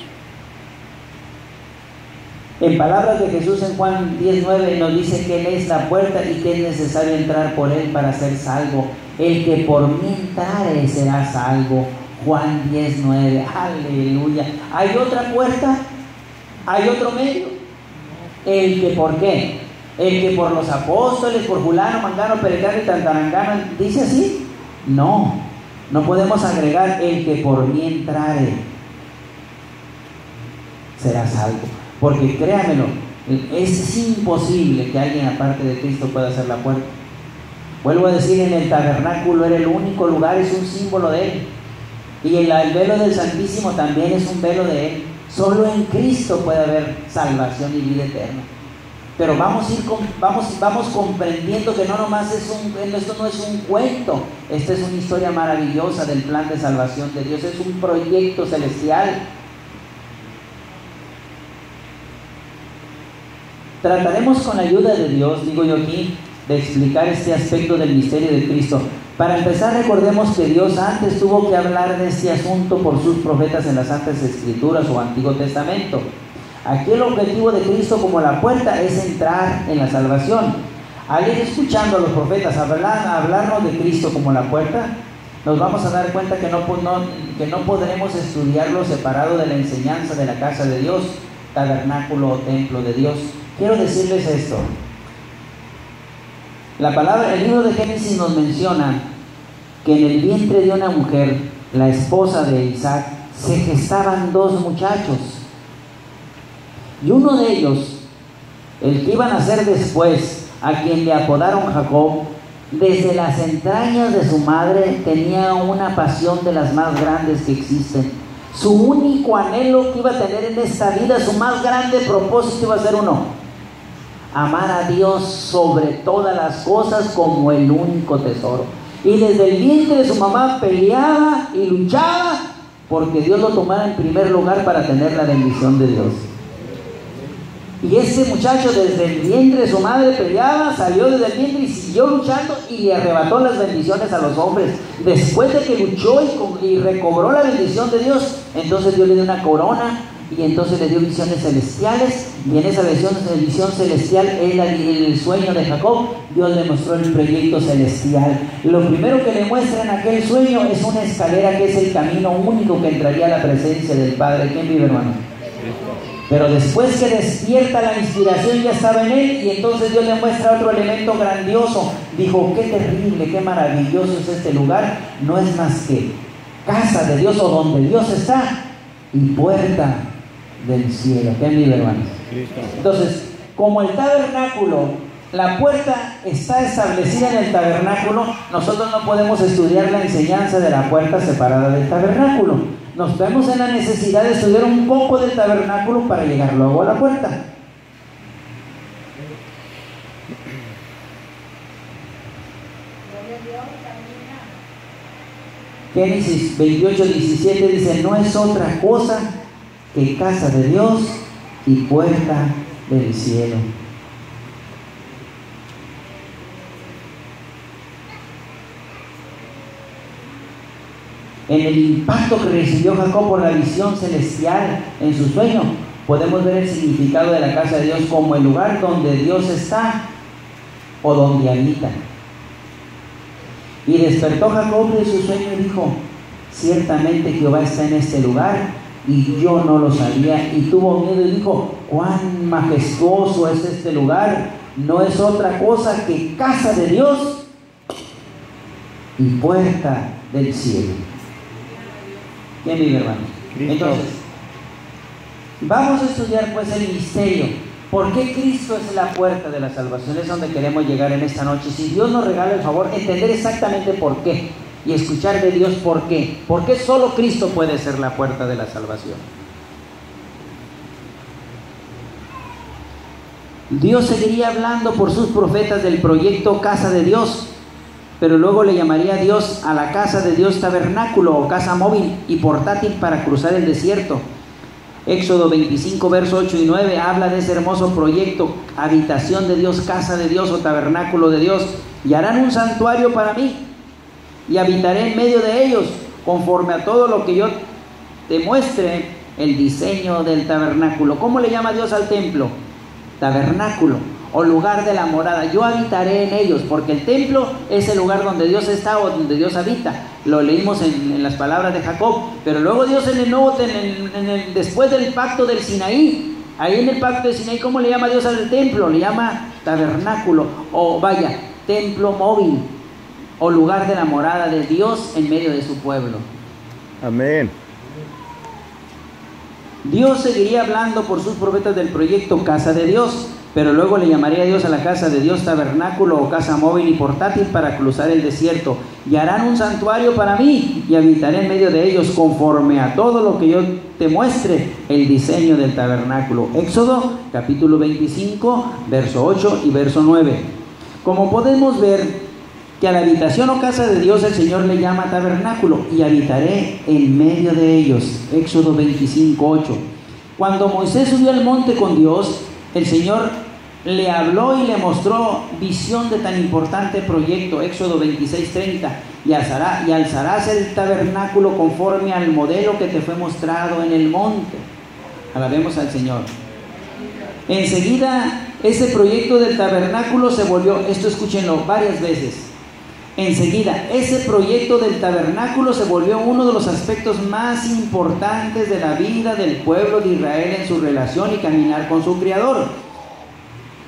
En palabras de Jesús en Juan 10:9 nos dice que Él es la puerta y que es necesario entrar por Él para ser salvo. El que por mí entrare será salvo. Juan 10:9, aleluya. ¿Hay otra puerta? ¿Hay otro medio? ¿El que por qué? ¿El que por los apóstoles, por fulano, mangano, perengano y tantarangano? ¿Dice así? No, no podemos agregar el que por mí entrare será salvo. Porque créanmelo, es imposible que alguien aparte de Cristo pueda hacer la puerta. Vuelvo a decir, en el tabernáculo era el único lugar, es un símbolo de Él. Y el velo del Santísimo también es un velo de Él. Solo en Cristo puede haber salvación y vida eterna. Pero vamos comprendiendo que no nomás esto no es un cuento, esta es una historia maravillosa del plan de salvación de Dios, es un proyecto celestial. Trataremos con la ayuda de Dios, digo yo aquí, de explicar este aspecto del misterio de Cristo. Para empezar, recordemos que Dios antes tuvo que hablar de este asunto por sus profetas en las Santas Escrituras o Antiguo Testamento. Aquí el objetivo de Cristo como la puerta es entrar en la salvación. Al ir escuchando a los profetas hablarnos de Cristo como la puerta, nos vamos a dar cuenta que no podremos estudiarlo separado de la enseñanza de la casa de Dios, tabernáculo o templo de Dios. Quiero decirles esto. El libro de Génesis nos menciona que en el vientre de una mujer, la esposa de Isaac, se gestaban 2 muchachos. Y uno de ellos, el que iba a nacer después, a quien le apodaron Jacob, desde las entrañas de su madre tenía una pasión de las más grandes que existen. Su único anhelo que iba a tener en esta vida, su más grande propósito iba a ser uno: amar a Dios sobre todas las cosas como el único tesoro. Y desde el vientre de su mamá peleaba y luchaba porque Dios lo tomara en primer lugar para tener la bendición de Dios. Y ese muchacho desde el vientre de su madre peleaba, salió desde el vientre y siguió luchando y le arrebató las bendiciones a los hombres. Después de que luchó y recobró la bendición de Dios, entonces Dios le dio una corona y entonces le dio visiones celestiales, y en esa visión celestial, el sueño de Jacob, Dios le mostró el proyecto celestial. Lo primero que le muestra en aquel sueño es una escalera que es el camino único que entraría a la presencia del Padre. ¿Quién vive, hermano? Pero después que despierta la inspiración, ya estaba en él, y entonces Dios le muestra otro elemento grandioso. Dijo: qué terrible, qué maravilloso es este lugar. No es más que casa de Dios, o donde Dios está, y puerta del cielo. ¿Qué vive, hermanos? Entonces, como el tabernáculo, la puerta está establecida en el tabernáculo, nosotros no podemos estudiar la enseñanza de la puerta separada del tabernáculo. Nos vemos en la necesidad de estudiar un poco del tabernáculo para llegar luego a la puerta. Génesis 28:17 dice: no es otra cosa que casa de Dios y puerta del cielo. En el impacto que recibió Jacob por la visión celestial en su sueño, podemos ver el significado de la casa de Dios como el lugar donde Dios está o donde habita. Y despertó Jacob de su sueño y dijo: ciertamente Jehová está en este lugar, y yo no lo sabía. Y tuvo miedo y dijo: cuán majestuoso es este lugar, no es otra cosa que casa de Dios y puerta del cielo. ¿Quién vive, hermano? Entonces, vamos a estudiar pues el misterio. ¿Por qué Cristo es la puerta de la salvación? Es donde queremos llegar en esta noche. Si Dios nos regala el favor, entender exactamente por qué y escuchar de Dios por qué. ¿Por qué solo Cristo puede ser la puerta de la salvación? Dios seguiría hablando por sus profetas del proyecto Casa de Dios, pero luego le llamaría Dios a la casa de Dios tabernáculo o casa móvil y portátil para cruzar el desierto. Éxodo 25, versos 8 y 9 habla de ese hermoso proyecto: habitación de Dios, casa de Dios o tabernáculo de Dios. Y harán un santuario para mí, y habitaré en medio de ellos, conforme a todo lo que yo te muestre el diseño del tabernáculo. ¿Cómo le llama Dios al templo? Tabernáculo, o lugar de la morada. Yo habitaré en ellos, porque el templo es el lugar donde Dios está o donde Dios habita. Lo leímos en las palabras de Jacob. Pero luego Dios en el nuevo, después del pacto del Sinaí, ahí en el pacto del Sinaí, ¿cómo le llama Dios al templo? Le llama tabernáculo, o vaya, templo móvil, o lugar de la morada de Dios en medio de su pueblo. Amén. Dios seguiría hablando por sus profetas del proyecto Casa de Dios, pero luego le llamaría a Dios a la casa de Dios tabernáculo o casa móvil y portátil para cruzar el desierto. y harán un santuario para mí, y habitaré en medio de ellos, conforme a todo lo que yo te muestre el diseño del tabernáculo. Éxodo capítulo 25, verso 8 y verso 9. Como podemos ver, que a la habitación o casa de Dios el Señor le llama tabernáculo, y habitaré en medio de ellos. Éxodo 25, 8. Cuando Moisés subió al monte con Dios, el Señor le habló y le mostró visión de tan importante proyecto. Éxodo 26, 30. Y alzarás el tabernáculo conforme al modelo que te fue mostrado en el monte. Alabemos al Señor. Enseguida ese proyecto del tabernáculo se volvió, esto escúchenlo varias veces, enseguida ese proyecto del tabernáculo se volvió uno de los aspectos más importantes de la vida del pueblo de Israel en su relación y caminar con su Creador,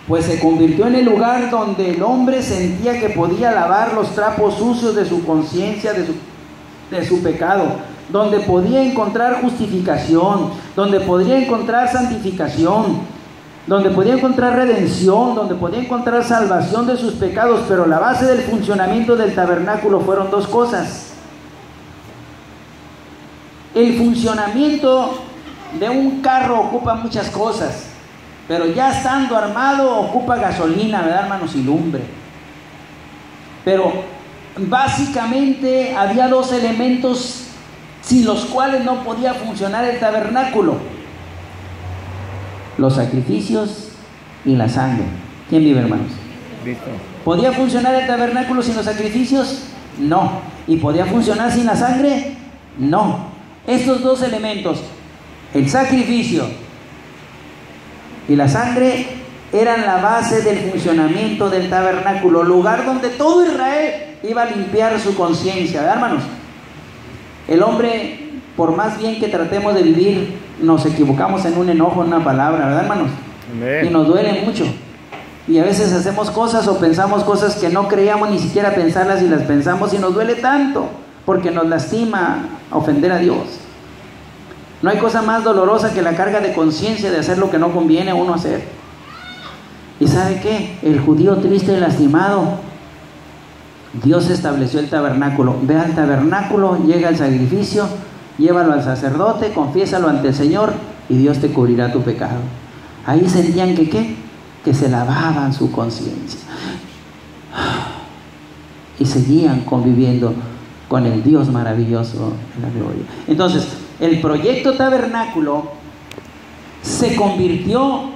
pues se convirtió en el lugar donde el hombre sentía que podía lavar los trapos sucios de su conciencia, de su pecado, donde podía encontrar justificación, donde podía encontrar santificación, donde podía encontrar redención, donde podía encontrar salvación de sus pecados. Pero la base del funcionamiento del tabernáculo fueron dos cosas. El funcionamiento de un carro ocupa muchas cosas, pero ya estando armado ocupa gasolina, ¿verdad, hermanos? Y lumbre. Pero básicamente había dos elementos sin los cuales no podía funcionar el tabernáculo: los sacrificios y la sangre. ¿Quién vive, hermanos? Listo. ¿Podía funcionar el tabernáculo sin los sacrificios? No. ¿Y podía funcionar sin la sangre? No. Estos dos elementos, el sacrificio y la sangre, eran la base del funcionamiento del tabernáculo, lugar donde todo Israel iba a limpiar su conciencia, ¿verdad, hermanos? El hombre, por más bien que tratemos de vivir, nos equivocamos en un enojo, en una palabra, ¿verdad, hermanos? Amén. Y nos duele mucho. Y a veces hacemos cosas o pensamos cosas que no creíamos ni siquiera pensarlas, y las pensamos y nos duele tanto, porque nos lastima ofender a Dios. No hay cosa más dolorosa que la carga de conciencia de hacer lo que no conviene a uno hacer. ¿Y sabe qué? El judío triste y lastimado, Dios estableció el tabernáculo. Ve al tabernáculo, llega el sacrificio, llévalo al sacerdote, confiésalo ante el Señor y Dios te cubrirá tu pecado. Ahí sentían que ¿qué? Que se lavaban su conciencia y seguían conviviendo con el Dios maravilloso de la gloria. Entonces, el proyecto tabernáculo se convirtió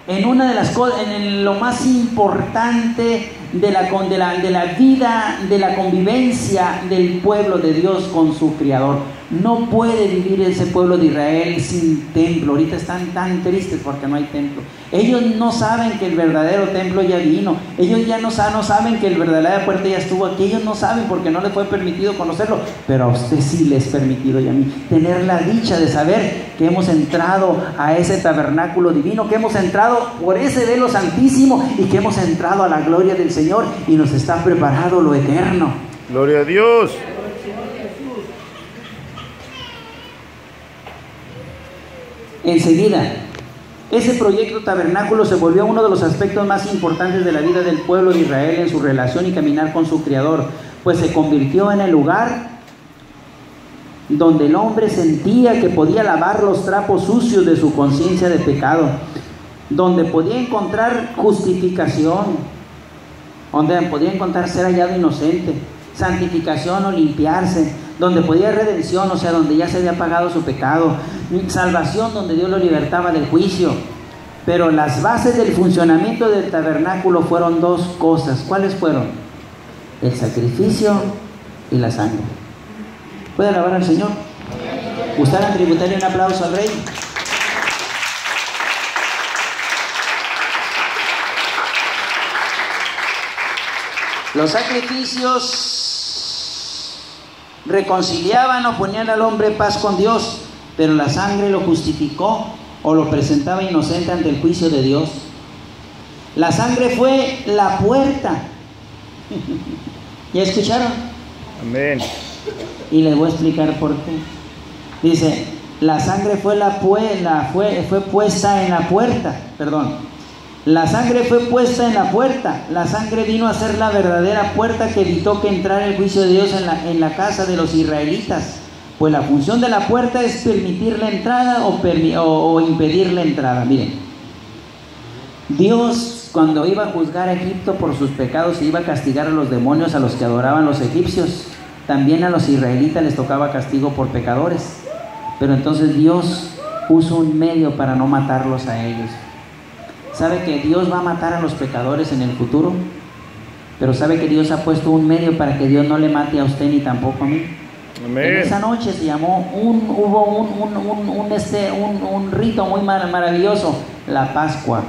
en una de las cosas, en lo más importante de la vida, de la convivencia del pueblo de Dios con su Creador. No puede vivir ese pueblo de Israel sin templo. Ahorita están tan tristes porque no hay templo. Ellos no saben que el verdadero templo ya vino. Ellos ya no saben que el verdadera puerta ya estuvo aquí. Ellos no saben porque no les fue permitido conocerlo. Pero a usted sí les es permitido, y a mí, tener la dicha de saber que hemos entrado a ese tabernáculo divino, que hemos entrado por ese velo santísimo y que hemos entrado a la gloria del Señor, y nos está preparado lo eterno. Gloria a Dios. Enseguida, ese proyecto tabernáculo se volvió uno de los aspectos más importantes de la vida del pueblo de Israel en su relación y caminar con su Creador, pues se convirtió en el lugar donde el hombre sentía que podía lavar los trapos sucios de su conciencia de pecado, donde podía encontrar justificación, donde podía encontrar ser hallado inocente, santificación o limpiarse, donde podía redención, o sea, donde ya se había pagado su pecado, salvación, donde Dios lo libertaba del juicio. Pero las bases del funcionamiento del tabernáculo fueron dos cosas. ¿Cuáles fueron? El sacrificio y la sangre. ¿Puede alabar al Señor? ¿Gustarán tributarle un aplauso al Rey? Los sacrificios reconciliaban o ponían al hombre paz con Dios, pero la sangre lo justificó o lo presentaba inocente ante el juicio de Dios. La sangre fue la puerta. ¿Ya escucharon? Amén. Y les voy a explicar por qué. Dice, la sangre fue puesta en la puerta, La sangre fue puesta en la puerta. La sangre vino a ser la verdadera puerta que evitó que entrara el juicio de Dios en la casa de los israelitas. Pues la función de la puerta es permitir la entrada o impedir la entrada. Miren, Dios, cuando iba a juzgar a Egipto por sus pecados, iba a castigar a los demonios, a los que adoraban los egipcios. También a los israelitas les tocaba castigo por pecadores. Pero entonces Dios puso un medio para no matarlos a ellos. ¿Sabe que Dios va a matar a los pecadores en el futuro? Pero ¿sabe que Dios ha puesto un medio para que Dios no le mate a usted ni tampoco a mí? Amén. En esa noche se llamó, hubo un rito muy maravilloso, la Pascua.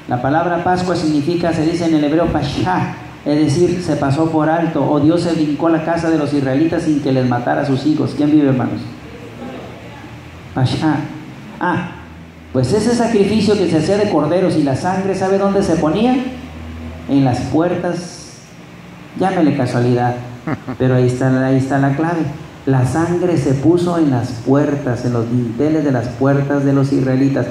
La palabra Pascua significa, se dice en el hebreo Pashá, es decir, se pasó por alto, o Dios se brincó a la casa de los israelitas sin que les matara a sus hijos. ¿Quién vive, hermanos? Pashá. Pues ese sacrificio que se hacía de corderos y la sangre, ¿sabe dónde se ponía? En las puertas. Llámele casualidad, pero ahí está la clave. La sangre se puso en las puertas, en los dinteles de las puertas de los israelitas.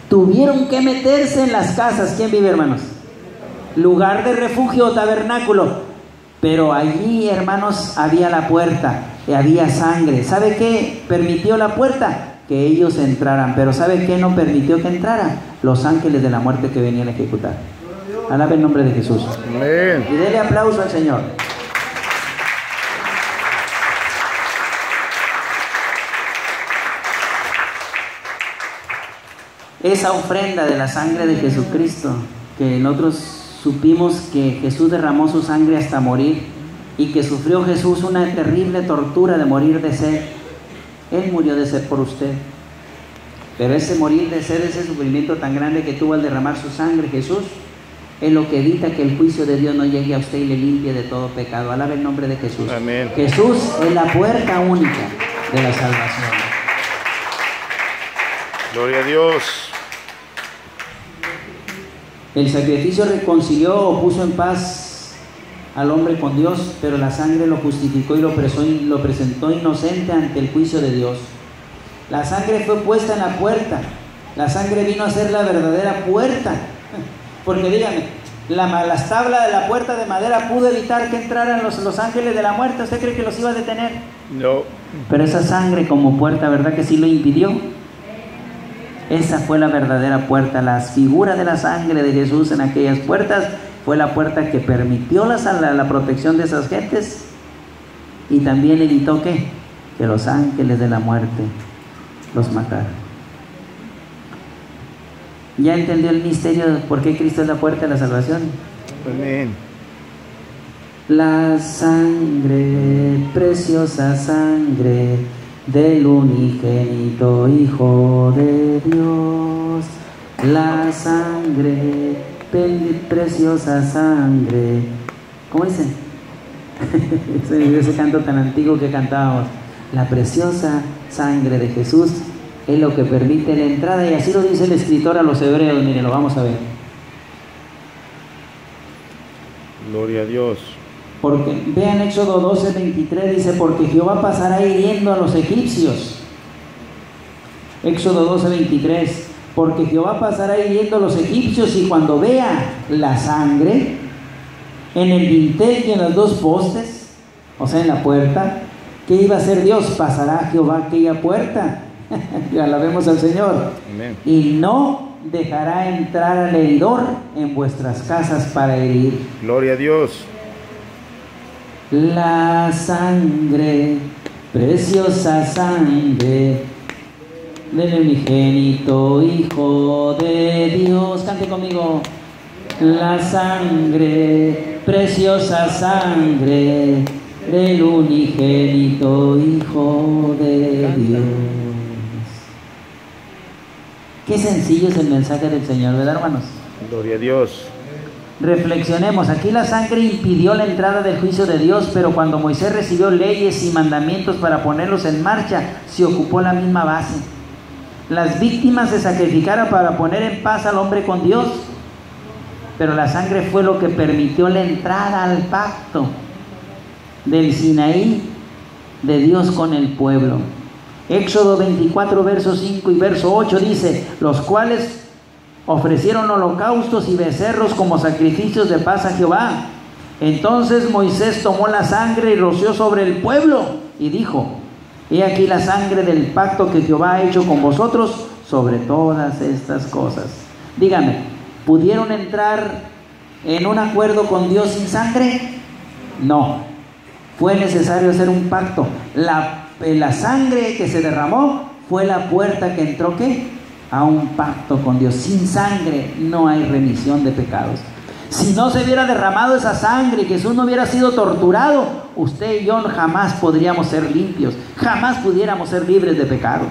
Tuvieron que meterse en las casas. ¿Quién vive, hermanos? Lugar de refugio o tabernáculo. Pero allí, hermanos, había la puerta y había sangre. ¿Sabe qué permitió la puerta? Que ellos entraran. Pero ¿sabe qué no permitió que entraran? Los ángeles de la muerte que venían a ejecutar. Alabe el nombre de Jesús. Amén. Y dele aplauso al Señor. Esa ofrenda de la sangre de Jesucristo, que nosotros supimos que Jesús derramó su sangre hasta morir y que sufrió Jesús una terrible tortura de morir de sed. Él murió de sed por usted. Pero ese morir de sed, ese sufrimiento tan grande que tuvo al derramar su sangre, Jesús, es lo que evita que el juicio de Dios no llegue a usted y le limpie de todo pecado. Alabe el nombre de Jesús. Amén. Jesús es la puerta única de la salvación. Gloria a Dios. El sacrificio reconcilió o puso en paz al hombre con Dios, pero la sangre lo justificó y lo presentó inocente ante el juicio de Dios. La sangre fue puesta en la puerta. La sangre vino a ser la verdadera puerta. Porque dígame, las tablas de la puerta de madera pudo evitar que entraran los ángeles de la muerte. ¿Usted cree que los iba a detener? No. Pero esa sangre como puerta, ¿verdad que sí lo impidió? Esa fue la verdadera puerta. Las figuras de la sangre de Jesús en aquellas puertas fue la puerta que permitió la protección de esas gentes y también evitó que los ángeles de la muerte los mataran. ¿Ya entendió el misterio de por qué Cristo es la puerta de la salvación? Amén. La sangre, preciosa sangre del unigénito Hijo de Dios. La sangre, preciosa sangre. ¿Cómo dicen? Ese canto tan antiguo que cantábamos. La preciosa sangre de Jesús es lo que permite la entrada, y así lo dice el escritor a los hebreos. Miren, lo vamos a ver. Gloria a Dios. Porque vean Éxodo 12:23, dice: porque Jehová pasará hiriendo a los egipcios. Éxodo 12:23, porque Jehová pasará hiriendo a los egipcios, y cuando vea la sangre en el dintel y en los dos postes, o sea en la puerta, ¿qué iba a hacer Dios? Pasará Jehová aquella puerta. Y alabemos al Señor. Amén. Y no dejará entrar al heridor en vuestras casas para herir. Gloria a Dios. La sangre, preciosa sangre del unigénito Hijo de Dios. Cante conmigo. La sangre, preciosa sangre del unigénito Hijo de Dios. Qué sencillo es el mensaje del Señor, ¿verdad, hermanos? Gloria a Dios. Reflexionemos. Aquí la sangre impidió la entrada del juicio de Dios, pero cuando Moisés recibió leyes y mandamientos para ponerlos en marcha, se ocupó la misma base. Las víctimas se sacrificaron para poner en paz al hombre con Dios, pero la sangre fue lo que permitió la entrada al pacto del Sinaí de Dios con el pueblo. Éxodo 24, verso 5 y verso 8 dice: los cuales ofrecieron holocaustos y becerros como sacrificios de paz a Jehová. Entonces Moisés tomó la sangre y roció sobre el pueblo y dijo: he aquí la sangre del pacto que Jehová ha hecho con vosotros sobre todas estas cosas. Dígame, ¿pudieron entrar en un acuerdo con Dios sin sangre? No, fue necesario hacer un pacto. La sangre que se derramó fue la puerta que entró, ¿qué? A un pacto con Dios. Sin sangre no hay remisión de pecados. Si no se hubiera derramado esa sangre y Jesús no hubiera sido torturado, usted y yo jamás podríamos ser limpios, jamás pudiéramos ser libres de pecado.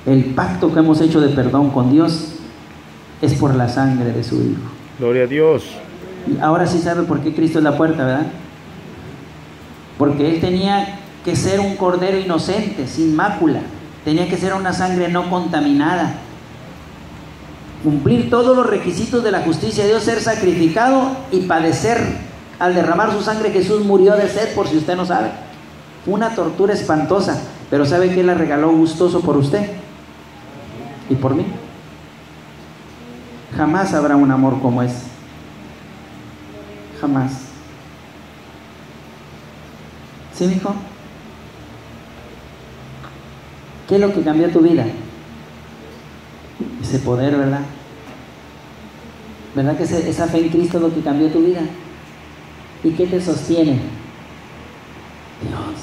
El pacto que hemos hecho de perdón con Dios es por la sangre de su Hijo. Gloria a Dios. Y ahora sí sabe por qué Cristo es la puerta, ¿verdad? Porque Él tenía que ser un cordero inocente, sin mácula. Tenía que ser una sangre no contaminada. Cumplir todos los requisitos de la justicia de Dios, ser sacrificado y padecer. Al derramar su sangre, Jesús murió de sed, por si usted no sabe. Fue una tortura espantosa, pero ¿sabe qué la regaló gustoso por usted y por mí? Jamás habrá un amor como ese. Jamás. ¿Sí, mijo? ¿Qué es lo que cambió tu vida? Ese poder, ¿verdad? ¿Verdad que esa fe en Cristo es lo que cambió tu vida? ¿Y qué te sostiene? Dios.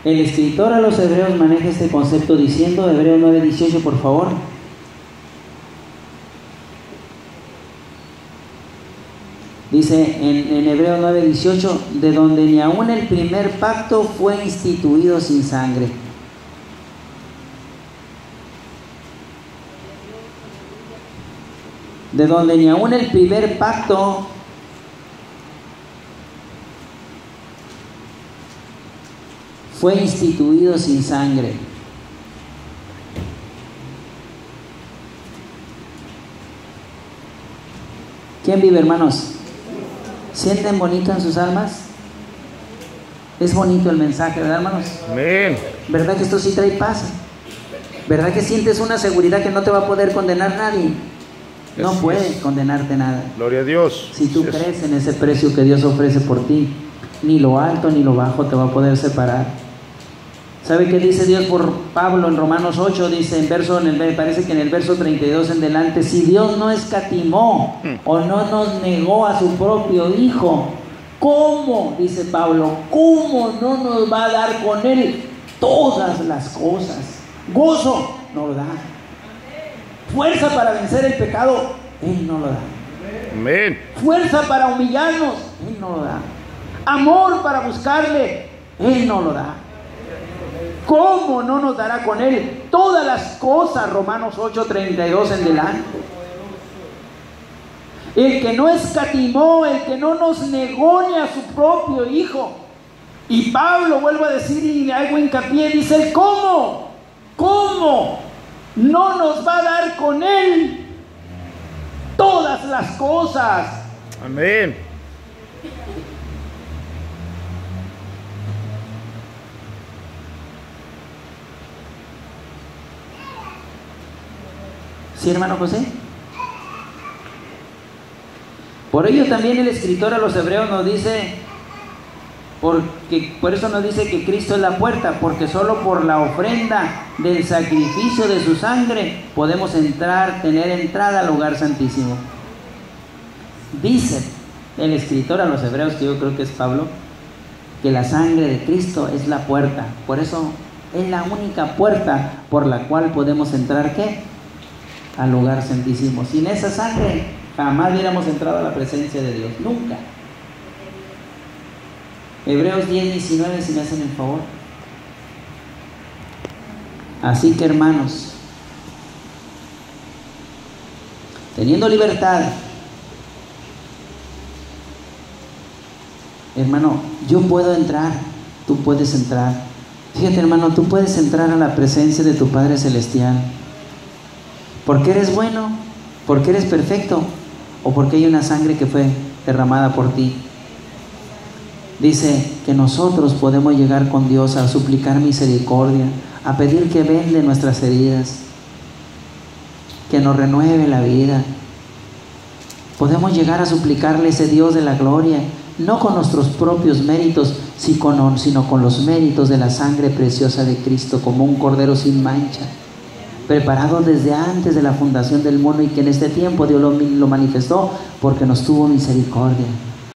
El escritor a los hebreos maneja este concepto diciendo, Hebreos 9:18, por favor. Dice en Hebreos 9:18, de donde ni aún el primer pacto fue instituido sin sangre. De donde ni aún el primer pacto fue instituido sin sangre. ¿Quién vive, hermanos? ¿Sienten bonito en sus almas? Es bonito el mensaje, ¿verdad, hermanos? Amén. ¿Verdad que esto sí trae paz? ¿Verdad que sientes una seguridad que no te va a poder condenar nadie? No puede condenarte nada. Gloria a Dios. Si tú crees en ese precio que Dios ofrece por ti, ni lo alto ni lo bajo te va a poder separar. ¿Sabe qué dice Dios por Pablo en Romanos 8? Dice parece que en el verso 32 en delante: si Dios no escatimó o no nos negó a su propio Hijo, ¿cómo, dice Pablo, cómo no nos va a dar con Él todas las cosas? Gozo no lo da. Fuerza para vencer el pecado, Él no lo da. Amén. Fuerza para humillarnos, Él no lo da. Amor para buscarle, Él no lo da. ¿Cómo no nos dará con Él todas las cosas? Romanos 8:32 en delante. El que no escatimó, el que no nos negó ni a su propio Hijo. Y Pablo, vuelvo a decir y le hago hincapié, dice él: ¿cómo? ¿Cómo no nos va a dar con Él todas las cosas? Amén. ¿Sí, hermano José? Por ello también el escritor a los hebreos nos dice, por eso nos dice que Cristo es la puerta, porque solo por la ofrenda del sacrificio de su sangre podemos tener entrada al lugar santísimo. Dice el escritor a los hebreos, que yo creo que es Pablo, que la sangre de Cristo es la puerta. Por eso es la única puerta por la cual podemos entrar, ¿qué? Al lugar santísimo. Sin esa sangre jamás hubiéramos entrado a la presencia de Dios, nunca. Hebreos 10:19, si me hacen el favor. Así que, hermanos, teniendo libertad, hermano, yo puedo entrar, tú puedes entrar. Fíjate, hermano, tú puedes entrar a la presencia de tu Padre Celestial. ¿Porque eres bueno? ¿Porque eres perfecto? ¿O porque hay una sangre que fue derramada por ti? Dice que nosotros podemos llegar con Dios a suplicar misericordia, a pedir que vende nuestras heridas, que nos renueve la vida. Podemos llegar a suplicarle a ese Dios de la gloria, no con nuestros propios méritos, sino con los méritos de la sangre preciosa de Cristo, como un cordero sin mancha, preparado desde antes de la fundación del mundo, y que en este tiempo Dios lo manifestó porque nos tuvo misericordia.